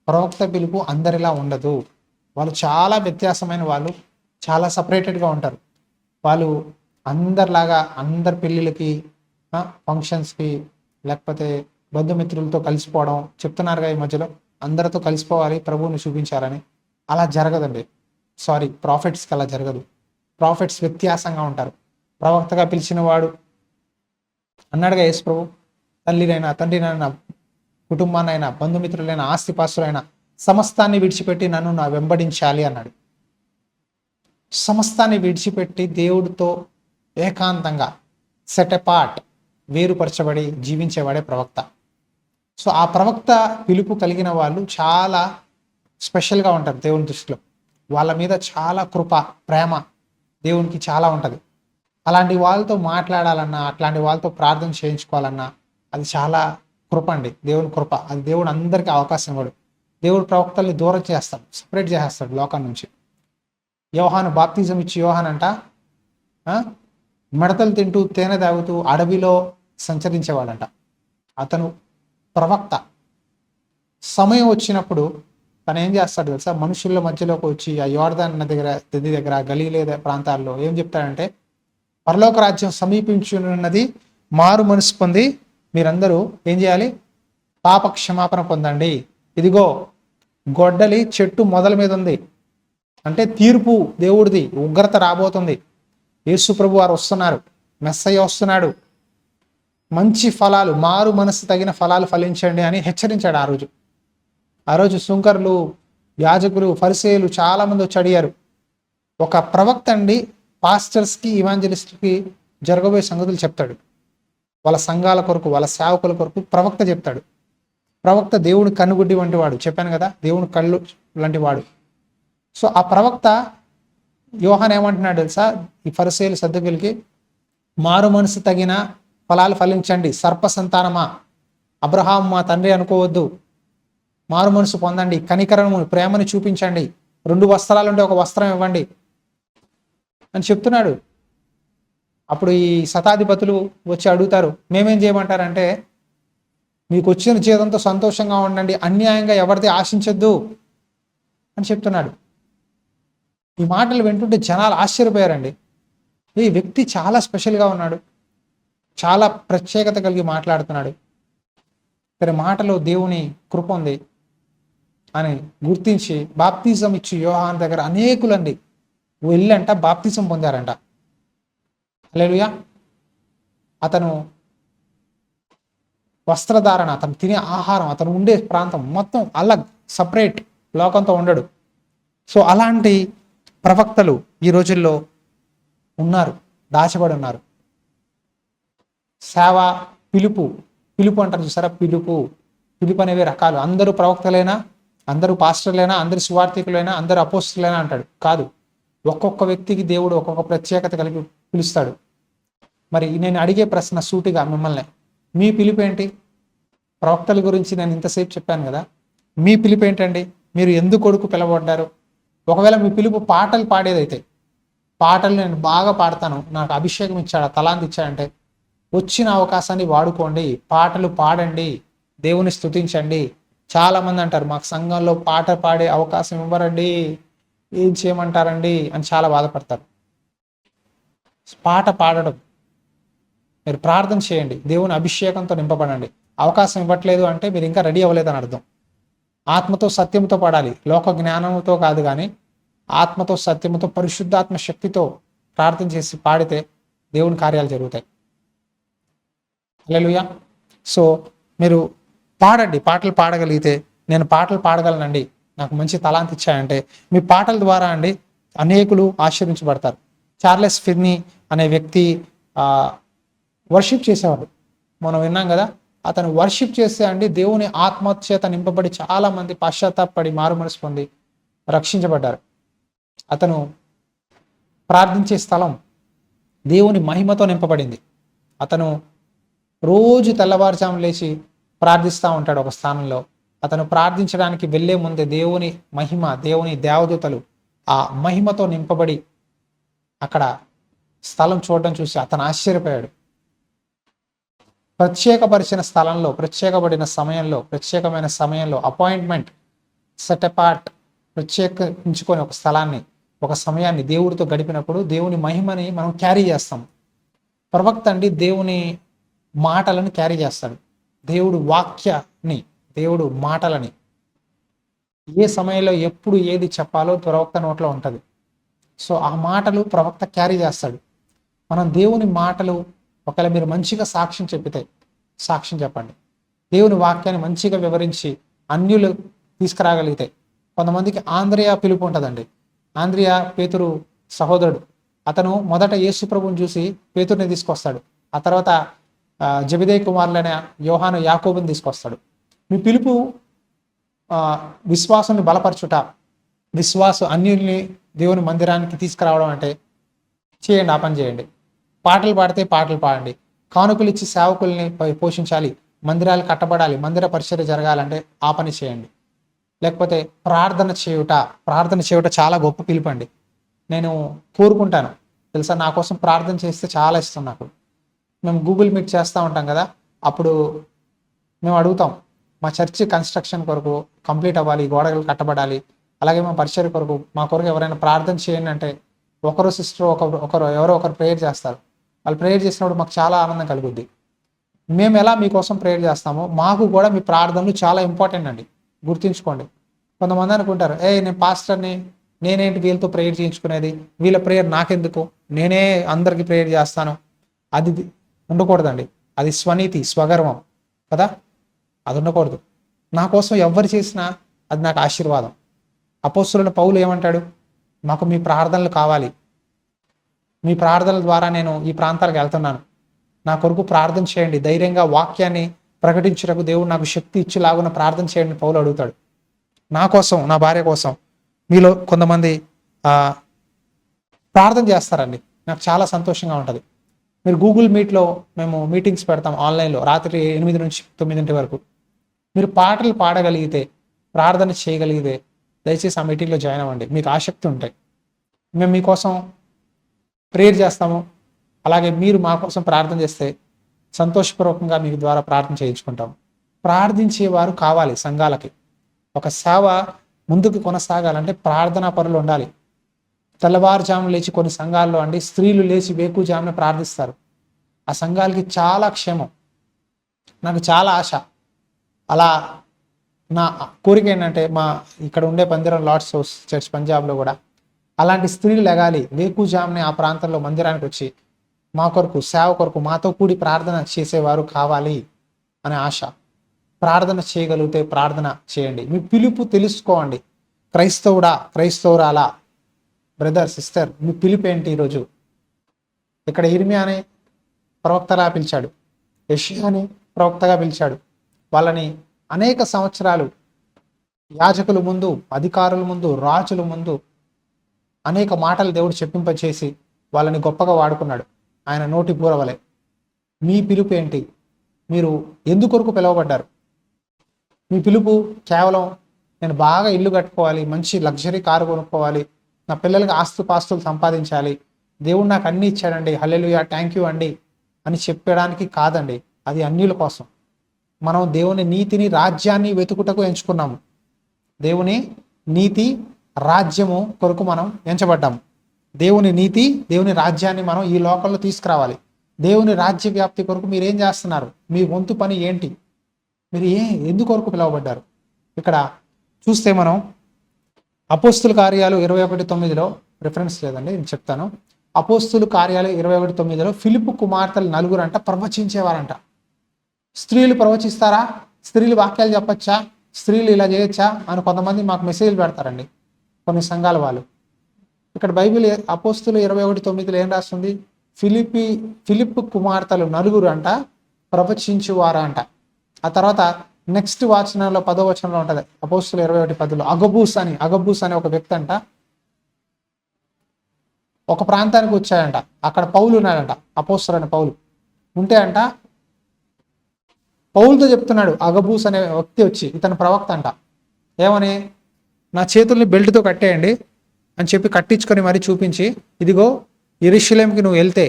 ప్రవక్త పిలుపు అందరిలా ఉండదు. వాళ్ళు చాలా వ్యత్యాసమైన వాళ్ళు, చాలా సపరేటెడ్గా ఉంటారు. వాళ్ళు అందరిలాగా అందరి పెళ్ళిళ్ళకి, ఫంక్షన్స్కి, లేకపోతే బంధుమిత్రులతో కలిసిపోవడం చెప్తున్నారుగా ఈ మధ్యలో, అందరితో కలిసిపోవాలి ప్రభువుని చూపించాలని. అలా జరగదండి. సారీ, ప్రాఫిట్స్కి అలా జరగదు. ప్రాఫిట్స్ వ్యత్యాసంగా ఉంటారు. ప్రవక్తగా పిలిచిన వాడు అన్నాడుగా యేసు ప్రభు, తల్లినైనా తండ్రినైనా కుటుంబాన్నైనా బంధుమిత్రులైనా ఆస్తిపాస్తులైనా సమస్తాన్ని విడిచిపెట్టి నన్ను నా వెంబడించాలి అన్నాడు. సమస్తాన్ని విడిచిపెట్టి దేవుడితో ఏకాంతంగా సెట్ అపార్ట్, వేరుపరచబడి జీవించేవాడే ప్రవక్త. సో ఆ ప్రవక్త పిలుపు కలిగిన వాళ్ళు చాలా స్పెషల్గా ఉంటారు దేవుని దృష్టిలో. వాళ్ళ మీద చాలా కృప, ప్రేమ దేవునికి చాలా ఉంటుంది. అలాంటి వాళ్ళతో మాట్లాడాలన్నా, అట్లాంటి వాళ్ళతో ప్రార్థన చేయించుకోవాలన్నా అది చాలా కృప అండి, దేవుని కృప. అది దేవుడు అందరికీ అవకాశం ఇవ్వడు. దేవుడు ప్రవక్తల్ని దూరం చేస్తాడు, సపరేట్ చేసేస్తాడు లోకం నుంచి. యోహాను బాప్తిజం ఇచ్చి యోహాన్ అంట మిడతలు తింటూ తేనె తాగుతూ అడవిలో సంచరించేవాడంట. అతను ప్రవక్త. సమయం వచ్చినప్పుడు తను ఏం చేస్తాడు తెలుసా? మనుషుల మధ్యలోకి వచ్చి ఆ యోర్దాన్ నది దగ్గర గలీలే ప్రాంతాల్లో ఏం చెప్తాడంటే, పరలోక రాజ్యం సమీపించున్నది, మారు మనసు పొంది మీరందరూ ఏం చేయాలి? పాప క్షమాపణ పొందండి. ఇదిగో గొడ్డలి చెట్టు మొదల మీద ఉంది, అంటే తీర్పు దేవుడిది, ఉగ్రత రాబోతుంది. యేసు ప్రభు వారు వస్తున్నారు, మెస్సయ్య వస్తున్నాడు. మంచి ఫలాలు, మారు మనసు తగిన ఫలాలు ఫలించండి అని హెచ్చరించాడు ఆ రోజు సుంకరులు, యాజకులు, ఫరిసేయులు చాలా మంది వచ్చి అడిగారు. ఒక ప్రవక్త అండి పాస్టర్స్కి, ఇవాంజలిస్ట్కి జరగబోయే సంగతులు చెప్తాడు. వాళ్ళ సంఘాల కొరకు, వాళ్ళ సేవకుల కొరకు ప్రవక్త చెప్తాడు. ప్రవక్త దేవుని కన్నుగుడ్డి వంటి వాడు, చెప్పాను కదా, దేవుని కళ్ళు లాంటి వాడు. సో ఆ ప్రవక్త యోహాన్ ఏమంటున్నాడు తెలుసా? ఈ ఫరిసేయులు, సద్దకులకి, మారు మనసు తగిన ఫలాలు ఫలించండి, సర్ప సంతానమా, అబ్రహాం మా తండ్రి అనుకోవద్దు, మారు మనసు పొందండి, కనికరము ప్రేమను చూపించండి, 2 వస్త్రాలు ఉంటే 1 వస్త్రం ఇవ్వండి అని చెప్తున్నాడు. అప్పుడు ఈ శతాధిపతులు వచ్చి అడుగుతారు, మేమేం చేయమంటారంటే, మీకు వచ్చిన జీతంతో సంతోషంగా ఉండండి, అన్యాయంగా ఎవరిది ఆశించొద్దు అని చెప్తున్నాడు. ఈ మాటలు వింటుంటే జనాలు ఆశ్చర్యపోయారండి. ఈ వ్యక్తి చాలా స్పెషల్గా ఉన్నాడు, చాలా ప్రత్యేకత కలిగి మాట్లాడుతున్నాడు, ఇతని మాటలో దేవుని కృప ఉంది అని గుర్తించి బాప్తిజం ఇచ్చి యోహాన్ దగ్గర అనేకులండి వెళ్ళంట బాప్తిజం పొందారంట. హల్లెలూయా. అతను వస్త్రధారణ, అతను తినే ఆహారం, అతను ఉండే ప్రాంతం మొత్తం అలగ్, సపరేట్, లోకంతో ఉండడు. సో అలాంటి ప్రవక్తలు ఈ రోజుల్లో ఉన్నారు, దాచబడి ఉన్నారు. సేవ, పిలుపు అంటారు చూసారా? పిలుపు అనేవి రకాలు. అందరూ ప్రవక్తలైనా, అందరూ పాస్టర్లైనా, అందరూ సువార్థికులైనా, అందరూ అపోస్తలైనా అంటాడు కాదు. ఒక్కొక్క వ్యక్తికి దేవుడు ఒక్కొక్క ప్రత్యేకత కలిగి పిలుస్తాడు. మరి నేను అడిగే ప్రశ్న సూటిగా మిమ్మల్ని, మీ పిలుపు ఏంటి? ప్రవక్తల గురించి నేను ఇంతసేపు చెప్పాను కదా, మీ పిలుపు ఏంటండి? మీరు ఎందుకు కొడుకు పిలవబడ్డారు? ఒకవేళ మీ పిలుపు పాటలు పాడేదైతే, పాటలు నేను బాగా పాడతాను, నాకు అభిషేకం ఇచ్చాడు, తలాంతి ఇచ్చాడంటే, వచ్చిన అవకాశాన్ని వాడుకోండి, పాటలు పాడండి, దేవుని స్తుతించండి. చాలా మంది అంటారు, మాకు సంఘంలో పాట పాడే అవకాశం ఇవ్వరండి, ఏం చేయమంటారండి అని చాలా బాధపడతారు. పాట పాడడం, మీరు ప్రార్థన చేయండి, దేవుని అభిషేకంతో నింపబడండి. అవకాశం ఇవ్వట్లేదు అంటే మీరు ఇంకా రెడీ అవ్వలేదని అర్థం. ఆత్మతో సత్యంతో పాడాలి, లోక జ్ఞానంతో కాదు, కానీ ఆత్మతో సత్యముతో పరిశుద్ధాత్మ శక్తితో ప్రార్థన చేసి పాడితే దేవుని కార్యాలు జరుగుతాయి. హల్లెలూయా. సో మీరు పాడండి, పాటలు పాడగలిగితే, నేను పాటలు పాడగలనండి, నాకు మంచి తలాంతి ఇచ్చాయంటే, మీ పాటల ద్వారా అండి అనేకులు ఆశీర్వించబడతారు. చార్లెస్ ఫిర్నీ అనే వ్యక్తి వర్షిప్ చేసేవాడు, మనం విన్నాం కదా. అతను వర్షిప్ చేస్తే అండి దేవుని ఆత్మచేత నింపబడి చాలా మంది పశ్చాత్తాపడి మారు మనసు పొంది రక్షించబడ్డారు. అతను ప్రార్థించే స్థలం దేవుని మహిమతో నింపబడింది. అతను రోజు తెల్లవారుజాము లేచి ప్రార్థిస్తూ ఉంటాడు ఒక స్థానంలో. అతను ప్రార్థించడానికి వెళ్ళే ముందే దేవుని మహిమ, దేవుని దేవదూతలు ఆ మహిమతో నింపబడి అక్కడ స్థలం చూడడం చూసి అతను ఆశ్చర్యపోయాడు. ప్రత్యేకపరిచిన స్థలంలో, ప్రత్యేకపడిన సమయంలో, ప్రత్యేకమైన సమయంలో, అపాయింట్మెంట్ సెట్ అపార్ట్, ప్రత్యేకించుకొని ఒక స్థలాన్ని, ఒక సమయాన్ని దేవుడితో గడిపినప్పుడు దేవుని మహిమని మనం క్యారీ చేస్తాం. ప్రవక్త అండి దేవుని మాటలను క్యారీ చేస్తాడు, దేవుడు వాక్యాన్ని, దేవుడు మాటలని. ఏ సమయంలో ఎప్పుడు ఏది చెప్పాలో ప్రవక్త నోట్లో ఉంటుంది. సో ఆ మాటలు ప్రవక్త క్యారీ చేస్తాడు. మనం దేవుని మాటలు, ఒకవేళ మీరు మంచిగా సాక్ష్యం చెప్పితే సాక్ష్యం చెప్పండి, దేవుని వాక్యాన్ని మంచిగా వివరించి అన్యులు తీసుకురాగలిగితే. కొంతమందికి ఆంద్రియా పిలుపు ఉంటుందండి. ఆంద్రియా పేతురు సహోదరుడు. అతను మొదట యేసు ప్రభువుని చూసి పేతురుని తీసుకొస్తాడు. ఆ తర్వాత జెబెదయి కుమారులైన యోహాను, యాకోబుని తీసుకొస్తాడు. మీ పిలుపు విశ్వాసాన్ని బలపరచుట, అన్యుల్ని దేవుని మందిరానికి తీసుకురావడం అంటే చేయండి, ఆ పని చేయండి. పాటలు పాడితే పాటలు పాడండి, కానుకలు ఇచ్చి సేవకుల్ని పోషించాలి, మందిరాలు కట్టబడాలి, మందిర పరిచర్య జరగాలంటే ఆ పని చేయండి. లేకపోతే ప్రార్థన చేయుట చాలా గొప్ప పిలుపు అండి. నేను కోరుకుంటాను తెలుసా, నా కోసం ప్రార్థన చేస్తే చాలా ఇష్టం నాకు. మేము గూగుల్ మీట్ చేస్తూ ఉంటాం కదా, అప్పుడు మేము అడుగుతాం మా చర్చి కన్స్ట్రక్షన్ కొరకు కంప్లీట్ అవ్వాలి, గోడలు కట్టబడాలి, అలాగే మా పరిచర్య కొరకు మా కొరకు ఎవరైనా ప్రార్థన చేయండి అంటే ఒకరు సిస్టర్ ఒకరు ఎవరో ఒకరు ప్రేయర్ చేస్తారు. వాళ్ళు ప్రేయర్ చేసినప్పుడు మాకు చాలా ఆనందం కలుగుద్ది. మేము ఎలా మీకోసం ప్రేయర్ చేస్తామో మాకు కూడా మీ ప్రార్థనలు చాలా ఇంపార్టెంట్ అండి, గుర్తుంచుకోండి. కొంతమంది అనుకుంటారు, నేను పాస్టర్ని, నేనేంటి వీళ్ళతో ప్రేయర్ చేయించుకునేది, వీళ్ళ ప్రేయర్ నాకెందుకు, నేనే అందరికీ ప్రేయర్ చేస్తాను. అది ఉండకూడదండి. అది స్వనీతి, స్వగర్వం కదా, అది ఉండకూడదు. నా కోసం ఎవరు చేసినా అది నాకు ఆశీర్వాదం. అపోస్తలుడైన పౌలు ఏమంటాడు, మాకు మీ ప్రార్థనలు కావాలి, మీ ప్రార్థనల ద్వారా నేను ఈ ప్రాంతాలకు వెళ్తున్నాను, నా కొరకు ప్రార్థన చేయండి, ధైర్యంగా వాక్యాన్ని ప్రకటించుటకు దేవుడు నాకు శక్తి ఇచ్చేలాగున ప్రార్థన చేయండి పౌలు అడుగుతాడు. నా కోసం, నా భార్య కోసం మీలో కొంతమంది ప్రార్థన చేస్తారండి, నాకు చాలా సంతోషంగా ఉంటుంది. మీరు గూగుల్ మీట్లో మేము మీటింగ్స్ పెడతాం ఆన్లైన్లో, రాత్రి 8 నుంచి 9 వరకు. మీరు పాటలు పాడగలిగితే, ప్రార్థన చేయగలిగితే దయచేసి ఆ మీటింగ్లో జాయిన్ అవ్వండి, మీకు ఆసక్తి ఉంటాయి. మేము మీకోసం ప్రేయర్ చేస్తాము, అలాగే మీరు మా కోసం ప్రార్థన చేస్తే సంతోషపూర్వకంగా మీ ద్వారా ప్రార్థన చేయించుకుంటాం. ప్రార్థించేవారు కావాలి సంఘాలకి. ఒక సేవ ముందుకు కొనసాగాలంటే ప్రార్థనా పరులు ఉండాలి. తెల్లవారుజామున లేచి కొన్ని సంఘాల్లో అండి స్త్రీలు లేచి వేకుజామున ప్రార్థిస్తారు. ఆ సంఘాలకి చాలా క్షేమం. నాకు చాలా ఆశ. అలా నా కోరిక ఏంటంటే మా ఇక్కడ ఉండే పందిరం లార్డ్స్ హౌస్ చర్చ్ పంజాబ్లో కూడా అలాంటి స్త్రీలు లెగాలి, వేకుజామునే ఆ ప్రాంతంలో మందిరానికి వచ్చి మా కొరకు, సేవ కొరకు మాతో కూడి ప్రార్థన చేసేవారు కావాలి అనే ఆశ. ప్రార్థన చేయగలిగితే ప్రార్థన చేయండి. మీ పిలుపు తెలుసుకోండి. క్రైస్తవుడా, క్రైస్తవురాలా, బ్రదర్, సిస్టర్, మీ పిలుపు ఏంటి? ఈరోజు ఇక్కడ ఇర్మియాని ప్రవక్తగా పిలిచాడు, యెషయాని ప్రవక్తగా పిలిచాడు. వాళ్ళని అనేక సంవత్సరాలు యాజకుల ముందు, అధికారుల ముందు, రాజుల ముందు అనేక మాటలు దేవుడు చెప్పింపచేసి వాళ్ళని గొప్పగా వాడుకున్నాడు ఆయన నోటి బూరవలే. మీ పిలుపు ఏంటి? మీరు ఎందుకొరకు పిలువబడ్డారు? మీ పిలుపు కేవలం నేను బాగా ఇల్లు కట్టుకోవాలి, మంచి లగ్జరీ కారు కొనుక్కోవాలి, నా పిల్లలకి ఆస్తుపాస్తులు సంపాదించాలి, దేవుడు నాకు అన్నీ ఇచ్చాడండి, హల్లెలూయా, థ్యాంక్ యూ అండి అని చెప్పడానికి కాదండి. అది అన్యుల కోసం. మనం దేవుని నీతిని, రాజ్యాన్ని వెతుకుటకు ఎంచుకున్నాము. దేవుని నీతి, రాజ్యము కొరకు మనం ఎంచబడ్డాము. దేవుని నీతి, దేవుని రాజ్యాన్ని మనం ఈ లోకంలో తీసుకురావాలి. దేవుని రాజ్య వ్యాప్తి కొరకు మీరు ఏం చేస్తున్నారు? మీ వంతు పని ఏంటి? మీరు ఎందుకొరకు పిలువబడ్డారు? ఇక్కడ చూస్తే మనం అపోస్తుల కార్యాలు 21:9 రిఫరెన్స్ లేదండి, నేను చెప్తాను. అపోస్తుల కార్యాలు 21:9 ఫిలిప్పు కుమార్తెలు 4 ప్రవచించేవారంట. స్త్రీలు ప్రవచిస్తారా? స్త్రీలు వాక్యాలు చెప్పచ్చా? స్త్రీలు ఇలా చేయొచ్చా అని కొంతమంది మాకు మెసేజ్లు పెడతారండి కొన్ని సంఘాల వాళ్ళు. ఇక్కడ బైబిల్ అపోస్తులు 21:9 ఏం రాస్తుంది? ఫిలిప్పు కుమార్తెలు 4 ప్రవచించువారా అంట. ఆ తర్వాత నెక్స్ట్ వచనంలో 10వ వచనంలో ఉంటుంది అపోస్తులు 21:10 అగబూస్ అనే ఒక వ్యక్తి అంట ఒక ప్రాంతానికి వచ్చాడంట. అక్కడ పౌలు ఉన్నాడంట, అపోస్తలుడైన పౌలు ఉంటే అంట పౌలుతో చెప్తున్నాడు. అగబూస్ అనే వ్యక్తి వచ్చి, ఇతను ప్రవక్త అంట, ఏమని, నా చేతుల్ని బెల్ట్తో కట్టేయండి అని చెప్పి కట్టించుకొని మరీ చూపించి, ఇదిగో యెరూషలేముకి నువ్వు వెళ్తే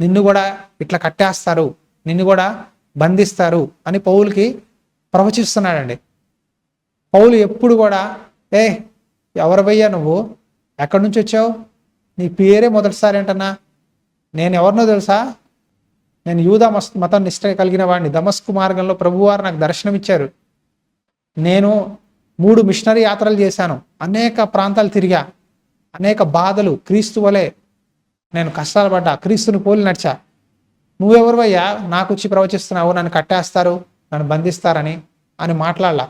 నిన్ను కూడా ఇట్లా కట్టేస్తారు, నిన్ను కూడా బంధిస్తారు అని పౌలుకి ప్రవచిస్తున్నాడండి. పౌలు ఎప్పుడు కూడా ఎవరివయ్యా నువ్వు, ఎక్కడి నుంచి వచ్చావు, నీ పేరే మొదటిసారి ఏంటన్నా, నేను ఎవరినో తెలుసా, నేను యూదా మతం నిష్ట కలిగిన వాడిని, దమస్కు మార్గంలో ప్రభువారు నాకు దర్శనం ఇచ్చారు, నేను 3 మిషనరీ యాత్రలు చేశాను, అనేక ప్రాంతాలు తిరిగా, అనేక బాధలు, క్రీస్తు వలె నేను కష్టాలు పడ్డా, క్రీస్తుని పోలి నడిచా, నువ్వెవరివయ్యా నాకు వచ్చి ప్రవచిస్తున్నావు, నన్ను కట్టేస్తారు, నన్ను బంధిస్తారని అని మాట్లాడాల.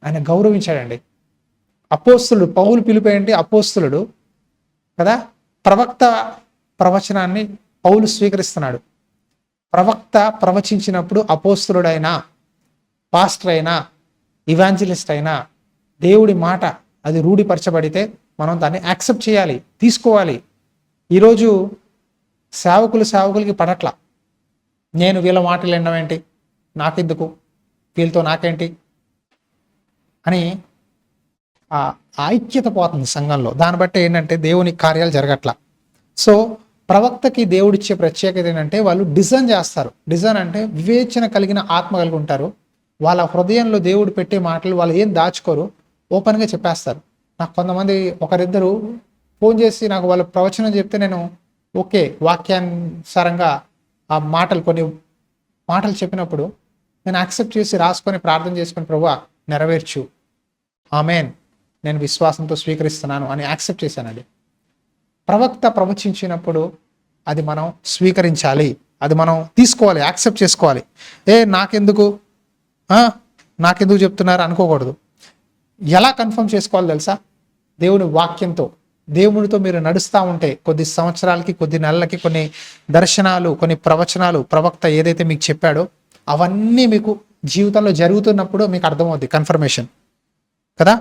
ఆయన గౌరవించాడండి. అపోస్తులుడు, పౌలు పిలుపు ఏంటి? అపోస్తులుడు కదా. ప్రవక్త ప్రవచనాన్ని పౌలు స్వీకరిస్తున్నాడు. ప్రవక్త ప్రవచించినప్పుడు అపోస్తులుడైనా, పాస్టర్ అయినా, ఇవాంజలిస్ట్ అయినా దేవుడి మాట అది రూఢిపరచబడితే మనం దాన్ని యాక్సెప్ట్ చేయాలి, తీసుకోవాలి. ఈరోజు సేవకులకి పడట్ల, నేను వీళ్ళ మాటలు వినడం ఏంటి, నాకెందుకు, వీళ్ళతో నాకేంటి అని ఆ ఐక్యత పోతుంది సంఘంలో. దాన్ని బట్టి ఏంటంటే దేవుని కార్యాలు జరగట్లా. సో ప్రవక్తకి దేవుడిచ్చే ప్రత్యేకత ఏంటంటే వాళ్ళు డిజైన్ చేస్తారు. డిజైన్ అంటే వివేచన కలిగిన ఆత్మ కలిగి ఉంటారు. వాళ్ళ హృదయంలో దేవుడు పెట్టే మాటలు వాళ్ళు ఏం దాచుకోరు, ఓపెన్గా చెప్పేస్తారు. నాకు కొంతమంది ఒకరిద్దరు ఫోన్ చేసి నాకు వాళ్ళ ప్రవచనం చెప్తే నేను ఓకే వాక్యానుసారంగా ఆ కొన్ని మాటలు చెప్పినప్పుడు నేను యాక్సెప్ట్ చేసి రాసుకొని ప్రార్థన చేసుకొని ప్రభువా నెరవేర్చు, ఆమేన్, నేను విశ్వాసంతో స్వీకరిస్తున్నాను అని యాక్సెప్ట్ చేశానండి. ప్రవక్త ప్రవచించినప్పుడు అది మనం స్వీకరించాలి, అది మనం తీసుకోవాలి, యాక్సెప్ట్ చేసుకోవాలి. నాకెందుకు నాకెందుకు చెప్తున్నారు అనుకోకూడదు. ఎలా కన్ఫర్మ్ చేసుకోవాలి తెలుసా? దేవుని వాక్యంతో. దేవునితో మీరు నడుస్తూ ఉంటే కొద్ది సంవత్సరాలకి, కొద్ది నెలలకి కొన్ని దర్శనాలు, కొన్ని ప్రవచనాలు ప్రవక్త ఏదైతే మీకు చెప్పాడో అవన్నీ మీకు జీవితంలో జరుగుతున్నప్పుడు మీకు అర్థమవుద్ది కన్ఫర్మేషన్ కదా.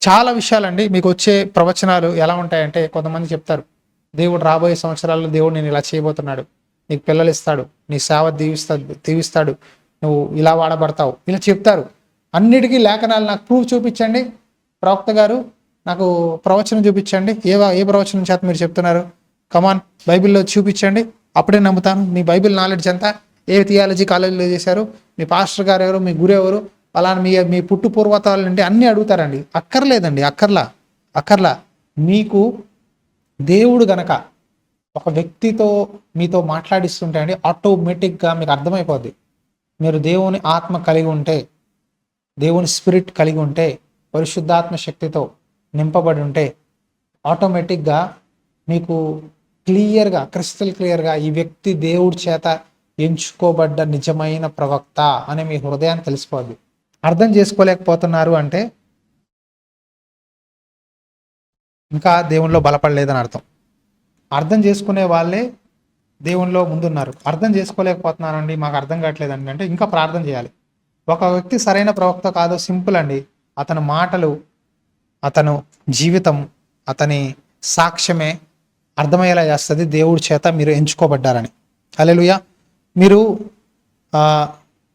చాలా విషయాలండి మీకు వచ్చే ప్రవచనాలు ఎలా ఉంటాయంటే, కొంతమంది చెప్తారు దేవుడు రాబోయే సంవత్సరాల్లో దేవుడు నేను ఇలా చేయబోతున్నాడు, నీకు పిల్లలు ఇస్తాడు, నీ సేవ దీవిస్తాడు, నువ్వు ఇలా వాడబడతావు, ఇలా చెప్తారు. అన్నిటికీ లేఖనాలు నాకు ప్రూఫ్ చూపించండి ప్రవక్త గారు, నాకు ప్రవచనం చూపించండి, ఏ ప్రవచనం చేత మీరు చెప్తున్నారు, కమాన్ బైబిల్లో చూపించండి, అప్పుడే నమ్ముతాను. మీ బైబిల్ నాలెడ్జ్ అంతా ఏ థియాలజీ కాలేజీలో చేశారు, మీ పాస్టర్ గారు ఎవరు, మీ గురు ఎవరు, అలా మీ పుట్టు పూర్వతాల నుండి అన్నీ అడుగుతారండి. అక్కర్లేదండి, అక్కర్లా. మీకు దేవుడు గనక ఒక వ్యక్తితో మీతో మాట్లాడిస్తుంటే అండి ఆటోమేటిక్గా మీకు అర్థమైపోద్ది. మీరు దేవుని ఆత్మ కలిగి ఉంటే, దేవుని స్పిరిట్ కలిగి ఉంటే, పరిశుద్ధాత్మ శక్తితో నింపబడి ఉంటే ఆటోమేటిక్గా మీకు క్లియర్గా, క్రిస్టల్ క్లియర్గా ఈ వ్యక్తి దేవుడి చేత ఎంచుకోబడ్డ నిజమైన ప్రవక్త అని మీ హృదయాన్ని తెలిసిపోద్ది. అర్థం చేసుకోలేకపోతున్నారు అంటే ఇంకా దేవునిలో బలపడలేదని అర్థం. అర్థం చేసుకునే వాళ్ళే దేవునిలో ముందున్నారు. అర్థం చేసుకోలేకపోతున్నానండి, మాకు అర్థం కావట్లేదండి అంటే ఇంకా ప్రార్థన చేయాలి. ఒక వ్యక్తి సరైన ప్రవక్త కాదు, సింపుల్ అండి. అతని మాటలు, అతను జీవితం, అతని సాక్ష్యమే అర్థమయ్యేలా చేస్తుంది దేవుడి చేత మీరు ఎంచుకోబడ్డారని. హల్లెలూయా. మీరు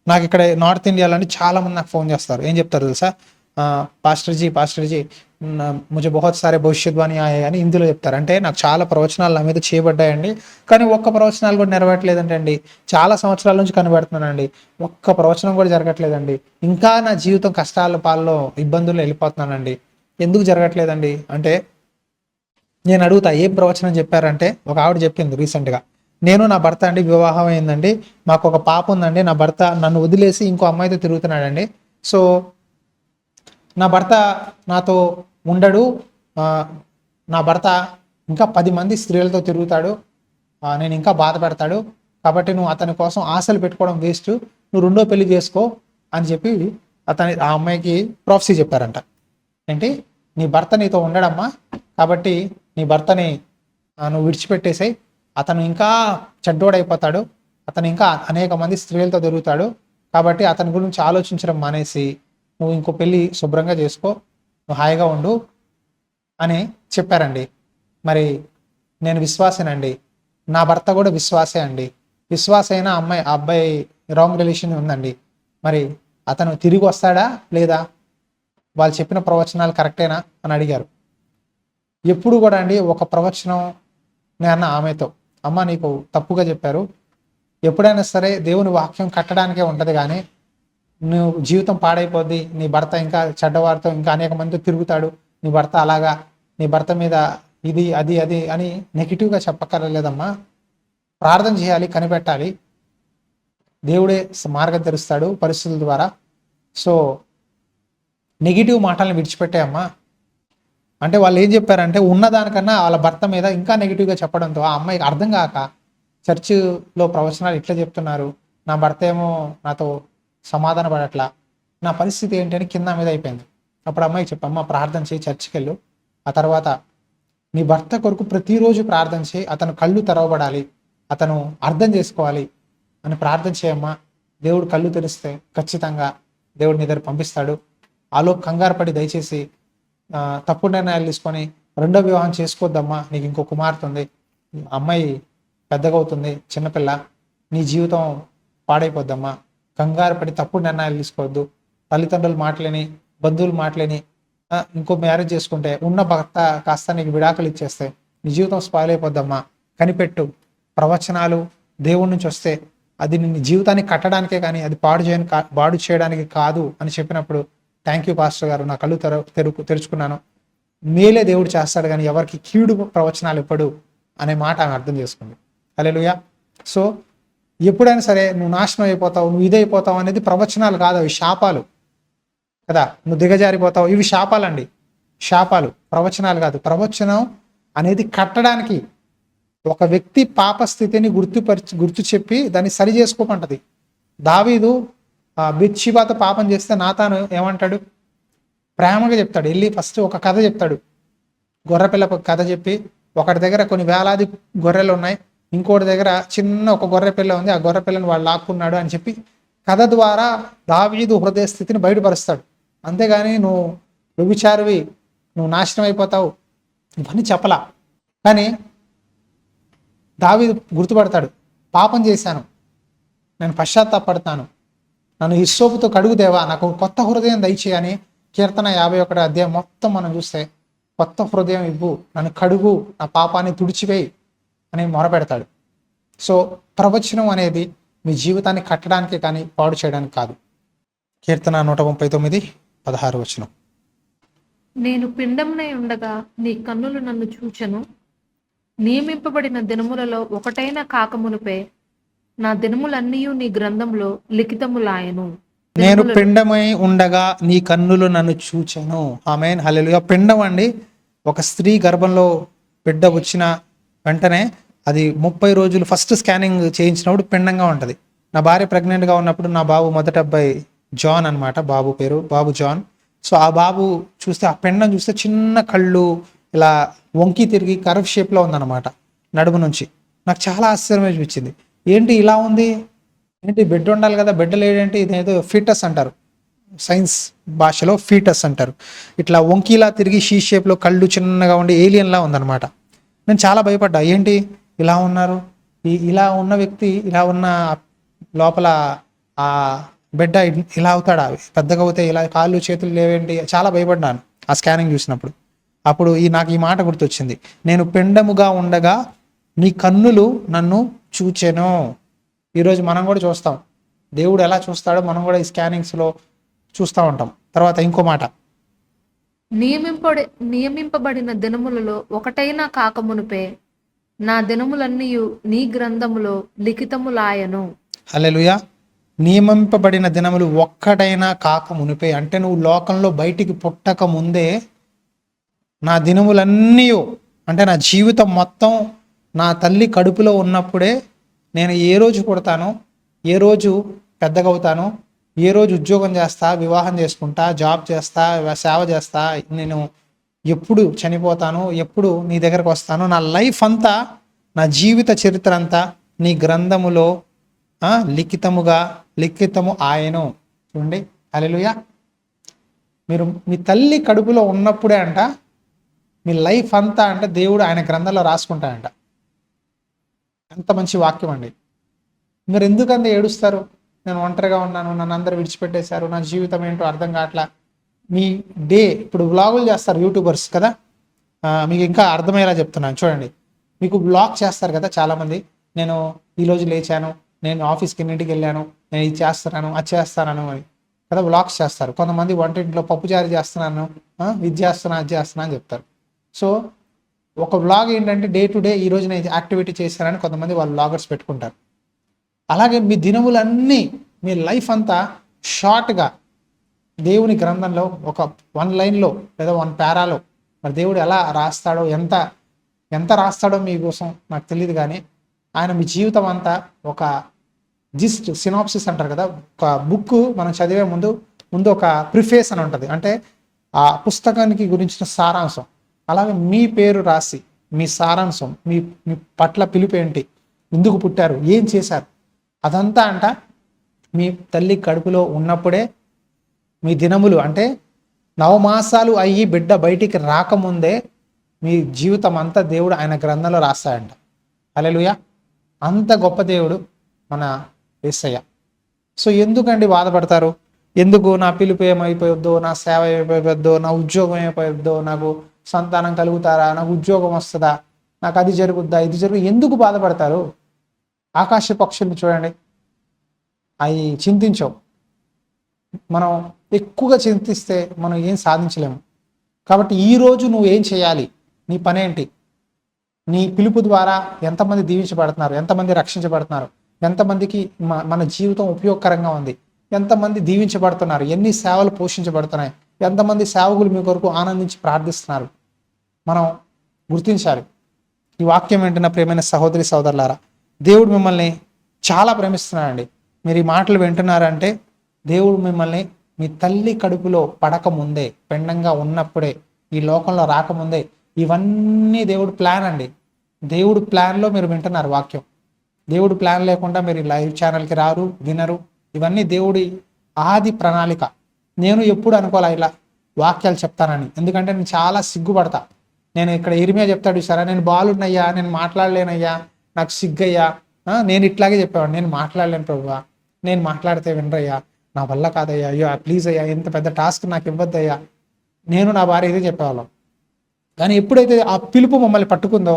నాకు ఇక్కడ నార్త్ ఇండియాలో చాలామంది నాకు ఫోన్ చేస్తారు. ఏం చెప్తారు తెలుసా? పాస్టర్ జీ ముझे बहुत सारे భవిష్యద్వాణి ఆయాయి అని హిందీలో చెప్తారు. అంటే నాకు చాలా ప్రవచనాలు నా మీద చేయబడ్డాయండి, కానీ ఒక్క ప్రవచనాలు కూడా నెరవేరట్లేదంటే అండి. చాలా సంవత్సరాల నుంచి కనిపెడుతున్నానండి, ఒక్క ప్రవచనం కూడా జరగట్లేదండి. ఇంకా నా జీవితం కష్టాల పాలలో, ఇబ్బందుల్లో వెళ్ళిపోతున్నానండి. ఎందుకు జరగట్లేదండి అంటే నేను అడుగుతా, ఏం ప్రవచనం చెప్పారంటే ఒక ఆవిడ చెప్పింది రీసెంట్గా, నేను నా భర్త అండి వివాహం అయిందండి, మాకు ఒక పాప ఉందండి, నా భర్త నన్ను వదిలేసి ఇంకో అమ్మాయితో తిరుగుతున్నాడండి. సో నా భర్త నాతో ఉండడు, నా భర్త ఇంకా 10 మంది స్త్రీలతో తిరుగుతాడు, నేను ఇంకా బాధ పెడతాడు, కాబట్టి నువ్వు అతని కోసం ఆశలు పెట్టుకోవడం వేస్ట్, నువ్వు రెండో పెళ్లి చేసుకో అని చెప్పి ఆ అమ్మాయికి ప్రాఫెసీ చెప్పారంట. ఏంటి, నీ భర్త నీతో ఉండడమ్మా, కాబట్టి నీ భర్తని నువ్వు విడిచిపెట్టేసాయి, అతను ఇంకా చెడ్డోడైపోతాడు, అతను ఇంకా అనేక మంది స్త్రీలతో తిరుగుతాడు, కాబట్టి అతని గురించి ఆలోచించడం మానేసి నువ్వు ఇంకో పెళ్ళి శుభ్రంగా చేసుకో, నువ్వు హాయిగా ఉండు అని చెప్పారండి. మరి నేను విశ్వాసేనండి, నా భర్త కూడా విశ్వాసే అండి. విశ్వాసైన అబ్బాయి రాంగ్ రిలేషన్ ఉందండి. మరి అతను తిరిగి వస్తాడా లేదా, వాళ్ళు చెప్పిన ప్రవచనాలు కరెక్టేనా అని అడిగారు. ఎప్పుడు కూడా అండి ఒక ప్రవచనం నేను ఆమెతో, అమ్మ నీకు తప్పుగా చెప్పారు, ఎప్పుడైనా సరే దేవుని వాక్యం కట్టడానికే ఉంటుంది, కానీ నువ్వు జీవితం పాడైపోద్ది, నీ భర్త ఇంకా చెడ్డవారితో ఇంకా అనేక మందితో తిరుగుతాడు, నీ భర్త అలాగా, నీ భర్త మీద ఇది అది అని నెగిటివ్గా చెప్పక్కర్లేదమ్మా. ప్రార్థన చేయాలి, కనిపెట్టాలి, దేవుడే మార్గం తెరుస్తాడు పరిస్థితుల ద్వారా. సో నెగిటివ్ మాటలను విడిచిపెట్టాయమ్మా అంటే వాళ్ళు ఏం చెప్పారంటే ఉన్నదానికన్నా వాళ్ళ భర్త మీద ఇంకా నెగిటివ్గా చెప్పడంతో ఆ అమ్మాయికి అర్థం కాక, చర్చిలో ప్రవచనాలు ఇట్లా చెప్తున్నారు, నా భర్త ఏమో నాతో సమాధాన పడట్లా, నా పరిస్థితి ఏంటని కింద మీద అయిపోయింది. అప్పుడు అమ్మాయికి చెప్పమ్మ, ప్రార్థన చేయి, చర్చికి వెళ్ళు, ఆ తర్వాత నీ భర్త కొరకు ప్రతిరోజు ప్రార్థన చేయి, అతను కళ్ళు తెరవబడాలి, అతను అర్థం చేసుకోవాలి అని ప్రార్థన చేయమ్మా. దేవుడు కళ్ళు తెరిస్తే ఖచ్చితంగా దేవుడు నీ దగ్గర పంపిస్తాడు. ఆలో కంగారు పడి దయచేసి తప్పుడు నిర్ణయాలు తీసుకొని రెండో వివాహం చేసుకోవద్దమ్మా, నీకు ఇంకో కుమార్తె ఉంది, అమ్మాయి పెద్దగా అవుతుంది, చిన్నపిల్ల, నీ జీవితం పాడైపోద్దమ్మా, కంగారు పడి తప్పుడు నిర్ణయాలు తీసుకోవద్దు, తల్లిదండ్రులు మాటలేని, బంధువులు మాటలేని ఇంకో మ్యారేజ్ చేసుకుంటే ఉన్న భర్త కాస్త నీకు విడాకులు ఇచ్చేస్తే నీ జీవితం స్పాయిల్ అయిపోద్దమ్మా, కనిపెట్టు. ప్రవచనాలు దేవుడి నుంచి వస్తే అది నీ జీవితాన్ని కట్టడానికే కానీ అది పాడు చేయడానికి కాదు అని చెప్పినప్పుడు థ్యాంక్ యూ పాస్టర్ గారు, నా కళ్ళు తెరుచుకున్నాను. మేలే దేవుడు చేస్తాడు కానీ ఎవరికి కీడు ప్రవచనాలు ఇవ్వడు అనే మాట ఆమె అర్థం చేసుకుంది. హల్లెలూయా. సో ఎప్పుడైనా సరే నువ్వు నాశనం అయిపోతావు, నువ్వు ఇదైపోతావు అనేది ప్రవచనాలు కాదు, అవి శాపాలు కదా. నువ్వు దిగజారిపోతావు, ఇవి శాపాలండి, శాపాలు, ప్రవచనాలు కాదు. ప్రవచనం అనేది కట్టడానికి, ఒక వ్యక్తి పాప స్థితిని గుర్తు చెప్పి దాన్ని సరి చేసుకోమంటది. దావీదు బెత్షెబాతో పాపం చేస్తే నాతాను ఏమంటాడు, ప్రేమగా చెప్తాడు, వెళ్ళి ఫస్ట్ ఒక కథ చెప్తాడు, గొర్రెపిల్ల కథ చెప్పి, ఒకటి దగ్గర కొన్ని వేలాది గొర్రెలు ఉన్నాయి, ఇంకోటి దగ్గర చిన్న ఒక గొర్రెపిల్ల ఉంది, ఆ గొర్రెపిల్లని వాడు లాక్కున్నాడు అని చెప్పి కథ ద్వారా దావీదు హృదయ స్థితిని బయటపరుస్తాడు. అంతేగాని నువ్వు వ్యభిచారివి, నువ్వు నాశనం అయిపోతావు ఇవన్నీ చెప్పలా. కానీ దావీదు గుర్తుపడతాడు, పాపం చేశాను, నేను పశ్చాత్తాపడతాను, నన్ను హిస్సోపుతో కడుగు దేవా, నాకు కొత్త హృదయం దయచేయని కీర్తన 51 అధ్యాయం మొత్తం మనం చూస్తే కొత్త హృదయం ఇవ్వు, నన్ను కడుగు, నా పాపాన్ని తుడిచివేయి అని మొరపెడతాడు. సో ప్రవచనం అనేది మీ జీవితాన్ని కట్టడానికి కానీ పాడు చేయడానికి కాదు. కీర్తన 139:16 వచనం. నేను పిండమునై ఉండగా నీ కన్నులు నన్ను చూచెను, నియమింపబడిన దినములలో ఒకటైన కాకమునుపే నా దినములన్నీయు నీ గ్రంథంలో లిఖితములాయెను. నేను పిండమై ఉండగా నీ కన్నులు నన్ను చూచెను. ఆమేన్, హల్లెలూయా. పిండం అండి, ఒక స్త్రీ గర్భంలో బిడ్డ వచ్చిన వెంటనే అది 30 రోజులు ఫస్ట్ స్కానింగ్ చేయించినప్పుడు పిండంగా ఉంటుంది. నా భార్య ప్రెగ్నెంట్గా ఉన్నప్పుడు నా బాబు మొదటి అబ్బాయి జాన్ అనమాట, బాబు పేరు బాబు జాన్. సో ఆ బాబు చూస్తే, ఆ పిండం చూస్తే చిన్న కళ్ళు ఇలా వంకి తిరిగి కర్వ్ షేప్లో ఉందన్నమాట నడుము నుంచి. నాకు చాలా ఆశ్చర్యం అనిపించింది, ఏంటి ఇలా ఉంది, ఏంటి బిడ్డ ఉండాలి కదా, బిడ్డ లేడేంటి, ఇదేదో ఫీటస్ అంటారు, సైన్స్ భాషలో ఫీటస్ అంటారు. ఇట్లా వంకీలా తిరిగి షీ షేప్లో కళ్ళు చిన్నగా ఉండి ఏలియన్లా ఉందన్నమాట. నేను చాలా భయపడ్డా, ఏంటి ఇలా ఉన్నారు, ఇలా ఉన్న వ్యక్తి, ఇలా ఉన్న లోపల ఆ బిడ్డ ఇలా అవుతాడా, పెద్దగా అవుతాయి, ఇలా కాళ్ళు చేతులు లేవేంటి, చాలా భయపడ్డాను ఆ స్కానింగ్ చూసినప్పుడు. అప్పుడు నాకు ఈ మాట గుర్తొచ్చింది, నేను పిండముగా ఉండగా నీ కన్నులు నన్ను చూచెను. ఈరోజు మనం కూడా చూస్తాం, దేవుడు ఎలా చూస్తాడో మనం కూడా ఈ స్కానింగ్స్లో చూస్తూ ఉంటాం. తర్వాత ఇంకో మాట, నియమింపబడిన దినములలో ఒకటైనా కాకమునుపే నా దినములన్నీయు నీ గ్రంథములో లిఖితములాయెను. హల్లెలూయా. నియమింపబడిన దినములు ఒక్కటైనా కాక మునిపే అంటే నువ్వు లోకంలో బయటికి పుట్టక ముందే నా దినములన్నీ, అంటే నా జీవితం మొత్తం నా తల్లి కడుపులో ఉన్నప్పుడే, నేను ఏ రోజు పుడతాను, ఏ రోజు పెద్దగా అవుతాను, ఏ రోజు ఉద్యోగం చేస్తా, వివాహం చేసుకుంటా, జాబ్ చేస్తా, సేవ చేస్తా, నేను ఎప్పుడు చనిపోతాను, ఎప్పుడు నీ దగ్గరకు వస్తాను, నా లైఫ్ అంతా, నా జీవిత చరిత్ర అంతా నీ గ్రంథములో లిఖితము ఆయను. చూడండి, హల్లెలూయా. మీరు మీ తల్లి కడుపులో ఉన్నప్పుడే అంట మీ లైఫ్ అంతా అంటే దేవుడు ఆయన గ్రంథంలో రాసుకుంటాడంట. ఎంత మంచి వాక్యం అండి. మీరు ఎందుకంత ఏడుస్తారు, నేను ఒంటరిగా ఉన్నాను, నన్ను అందరూ విడిచిపెట్టేశారు, నా జీవితం ఏంటో అర్థం కావట్లా. మీ డే, ఇప్పుడు వ్లాగులు చేస్తారు యూట్యూబర్స్ కదా, మీకు ఇంకా అర్థమయ్యేలా చెప్తున్నాను చూడండి. మీకు వ్లాగ్ చేస్తారు కదా చాలామంది, నేను ఈరోజు లేచాను, నేను ఆఫీస్కి ఇంటికి వెళ్ళాను, నేను ఇది చేస్తున్నాను, అది చేస్తాను అని కదా వ్లాగ్స్ చేస్తారు. కొంతమంది వంటింట్లో పప్పుచారు చేస్తున్నాను, ఇది చేస్తున్నా, అది చేస్తున్నా అని చెప్తారు. సో ఒక వ్లాగ్ ఏంటంటే డే టు డే ఈరోజు నేను యాక్టివిటీ చేశానని కొంతమంది వాళ్ళు వ్లాగర్స్ పెట్టుకుంటారు. అలాగే మీ దినములన్నీ, మీ లైఫ్ అంతా షార్ట్గా దేవుని గ్రంథంలో ఒక 1 లైన్లో లేదా 1 పారాలో మరి దేవుడు ఎలా రాస్తాడో, ఎంత రాస్తాడో మీకోసం నాకు తెలియదు, కానీ ఆయన మీ జీవితం అంతా ఒక సినాప్సిస్ అంటారు కదా, ఒక బుక్ మనం చదివే ముందు ఒక ప్రిఫేస్ అని ఉంటుంది, అంటే ఆ పుస్తకానికి గురించిన సారాంశం. అలాగే మీ పేరు రాసి మీ సారాంశం, మీ పట్ల పిలుపు ఏంటి, ఎందుకు పుట్టారు, ఏం చేశారు, అదంతా అంట మీ తల్లి కడుపులో ఉన్నప్పుడే మీ దినములు, అంటే 9 మాసాలు అయ్యి బిడ్డ బయటికి రాకముందే మీ జీవితం అంతా దేవుడు ఆయన గ్రంథంలో రాస్తాడంట. హల్లెలూయా. అంత గొప్ప దేవుడు మన యేసయ్య. సో ఎందుకండి బాధపడతారు, ఎందుకు నా పిలుపు ఏమైపోయొద్దో, నా సేవ ఏమైపోయొద్దో, నా ఉద్యోగం ఏమైపోయొద్దో, నాకు సంతానం కలుగుతారా, నాకు ఉద్యోగం వస్తుందా, నాకు అది జరుగుద్దా, ఇది ఎందుకు బాధపడతారు? ఆకాశ పక్షుల్ని చూడండి, అవి చింతించవు. మనం ఎక్కువగా చింతిస్తే మనం ఏం సాధించలేము. కాబట్టి ఈరోజు నువ్వు ఏం చేయాలి, నీ పనేంటి, నీ పిలుపు ద్వారా ఎంతమంది దీవించబడుతున్నారు, ఎంతమంది రక్షించబడుతున్నారు, ఎంతమందికి మన జీవితం ఉపయోగకరంగా ఉంది, ఎంతమంది దీవించబడుతున్నారు, ఎన్ని సేవలు పోషించబడుతున్నాయి, ఎంతమంది సేవకులు మీ కొరకు ఆనందించి ప్రార్థిస్తున్నారు, మనం గుర్తించాలి. ఈ వాక్యం వింటున్న ప్రియమైన సహోదరి సోదరులారా, దేవుడు మిమ్మల్ని చాలా ప్రేమిస్తున్నాడండి. మీరు ఈ మాటలు వింటున్నారంటే దేవుడు మిమ్మల్ని మీ తల్లి కడుపులో పడక ముందే, పెండంగా ఉన్నప్పుడే, ఈ లోకంలో రాకముందే ఇవన్నీ దేవుడు ప్లాన్ అండి. దేవుడు ప్లాన్లో మీరు వింటున్నారు వాక్యం. దేవుడు ప్లాన్ లేకుండా మీరు లైవ్ ఛానల్కి రారు, వినరు. ఇవన్నీ దేవుడి ఆది ప్రణాళిక. నేను ఎప్పుడు అనుకోలే ఇలా వాక్యాలు చెప్తానని, ఎందుకంటే నేను చాలా సిగ్గుపడతా. నేను ఇక్కడ ఇరిమియా చెప్తాడు సరే, నేను బాలున్నయ్యా, నేను మాట్లాడలేనయ్యా, నాకు సిగ్గయ్యా, నేను ఇట్లాగే చెప్పేవాడు, నేను మాట్లాడలేను ప్రభువా, నేను మాట్లాడితే వినరయ్యా, నా వల్ల కాదయ్యా, అయ్యో ప్లీజ్ అయ్యా, ఇంత పెద్ద టాస్క్ నాకు ఇవ్వద్దయ్యా, నేను నా భార్య ఇదే చెప్పేవాళ్ళం. కానీ ఎప్పుడైతే ఆ పిలుపు మమ్మల్ని పట్టుకుందో,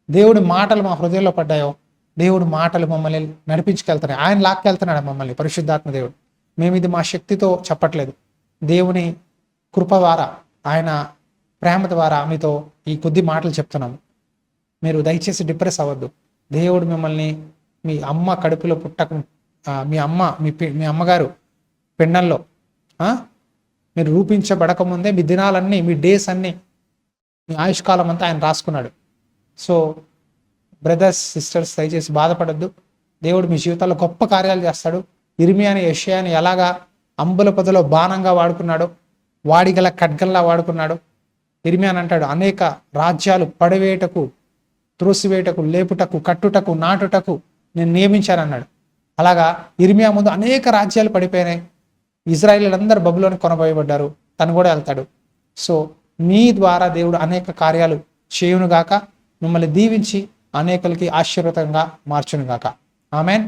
దేవుడి మాటలు మా హృదయంలో పడ్డాయో, దేవుడి మాటలు మమ్మల్ని నడిపించుకెళ్తున్నాయి. ఆయన లాక్కెళ్తున్నాడు మమ్మల్ని, పరిశుద్ధాత్మ దేవుడు. మేము ఇది మా శక్తితో చెప్పట్లేదు, దేవుని కృప ద్వారా, ఆయన ప్రేమ ద్వారా మీతో ఈ కొద్ది మాటలు చెప్తున్నాము. మీరు దయచేసి డిప్రెస్ అవ్వద్దు. దేవుడు మిమ్మల్ని మీ అమ్మ కడుపులో మీ అమ్మగారు పెండంలో మీరు రూపించబడకముందే మీ దినాలన్నీ, మీ డేస్ అన్నీ, మీ ఆయుష్కాలం అంతా ఆయన రాసుకున్నాడు. సో బ్రదర్స్, సిస్టర్స్, దయచేసి బాధపడద్దు. దేవుడు మీ జీవితాల్లో గొప్ప కార్యాలు చేస్తాడు. ఇర్మియాని, యెషయాని ఎలాగా అంబుల పొదలో బాణంగా వాడుకున్నాడో, వాడిగల ఖడ్గంలా వాడుకున్నాడు. ఇర్మియాని అంటాడు, అనేక రాజ్యాలు పడవేటకు, త్రోసివేటకు, లేపుటకు, కట్టుటకు, నాటుటకు నేను నియమించానన్నాడు. అలాగా ఇర్మియా ముందు అనేక రాజ్యాలు పడిపోయినాయి. ఇజ్రాయేలీలందరూ బబులోని కొనబోయబడ్డారు, తను కూడా వెళ్తాడు. సో మీ ద్వారా దేవుడు అనేక కార్యాలు చేయునుగాక, మిమ్మల్ని దీవించి అనేకులకి ఆశీర్వాదంగా మార్చునుగాక. ఆమెన్.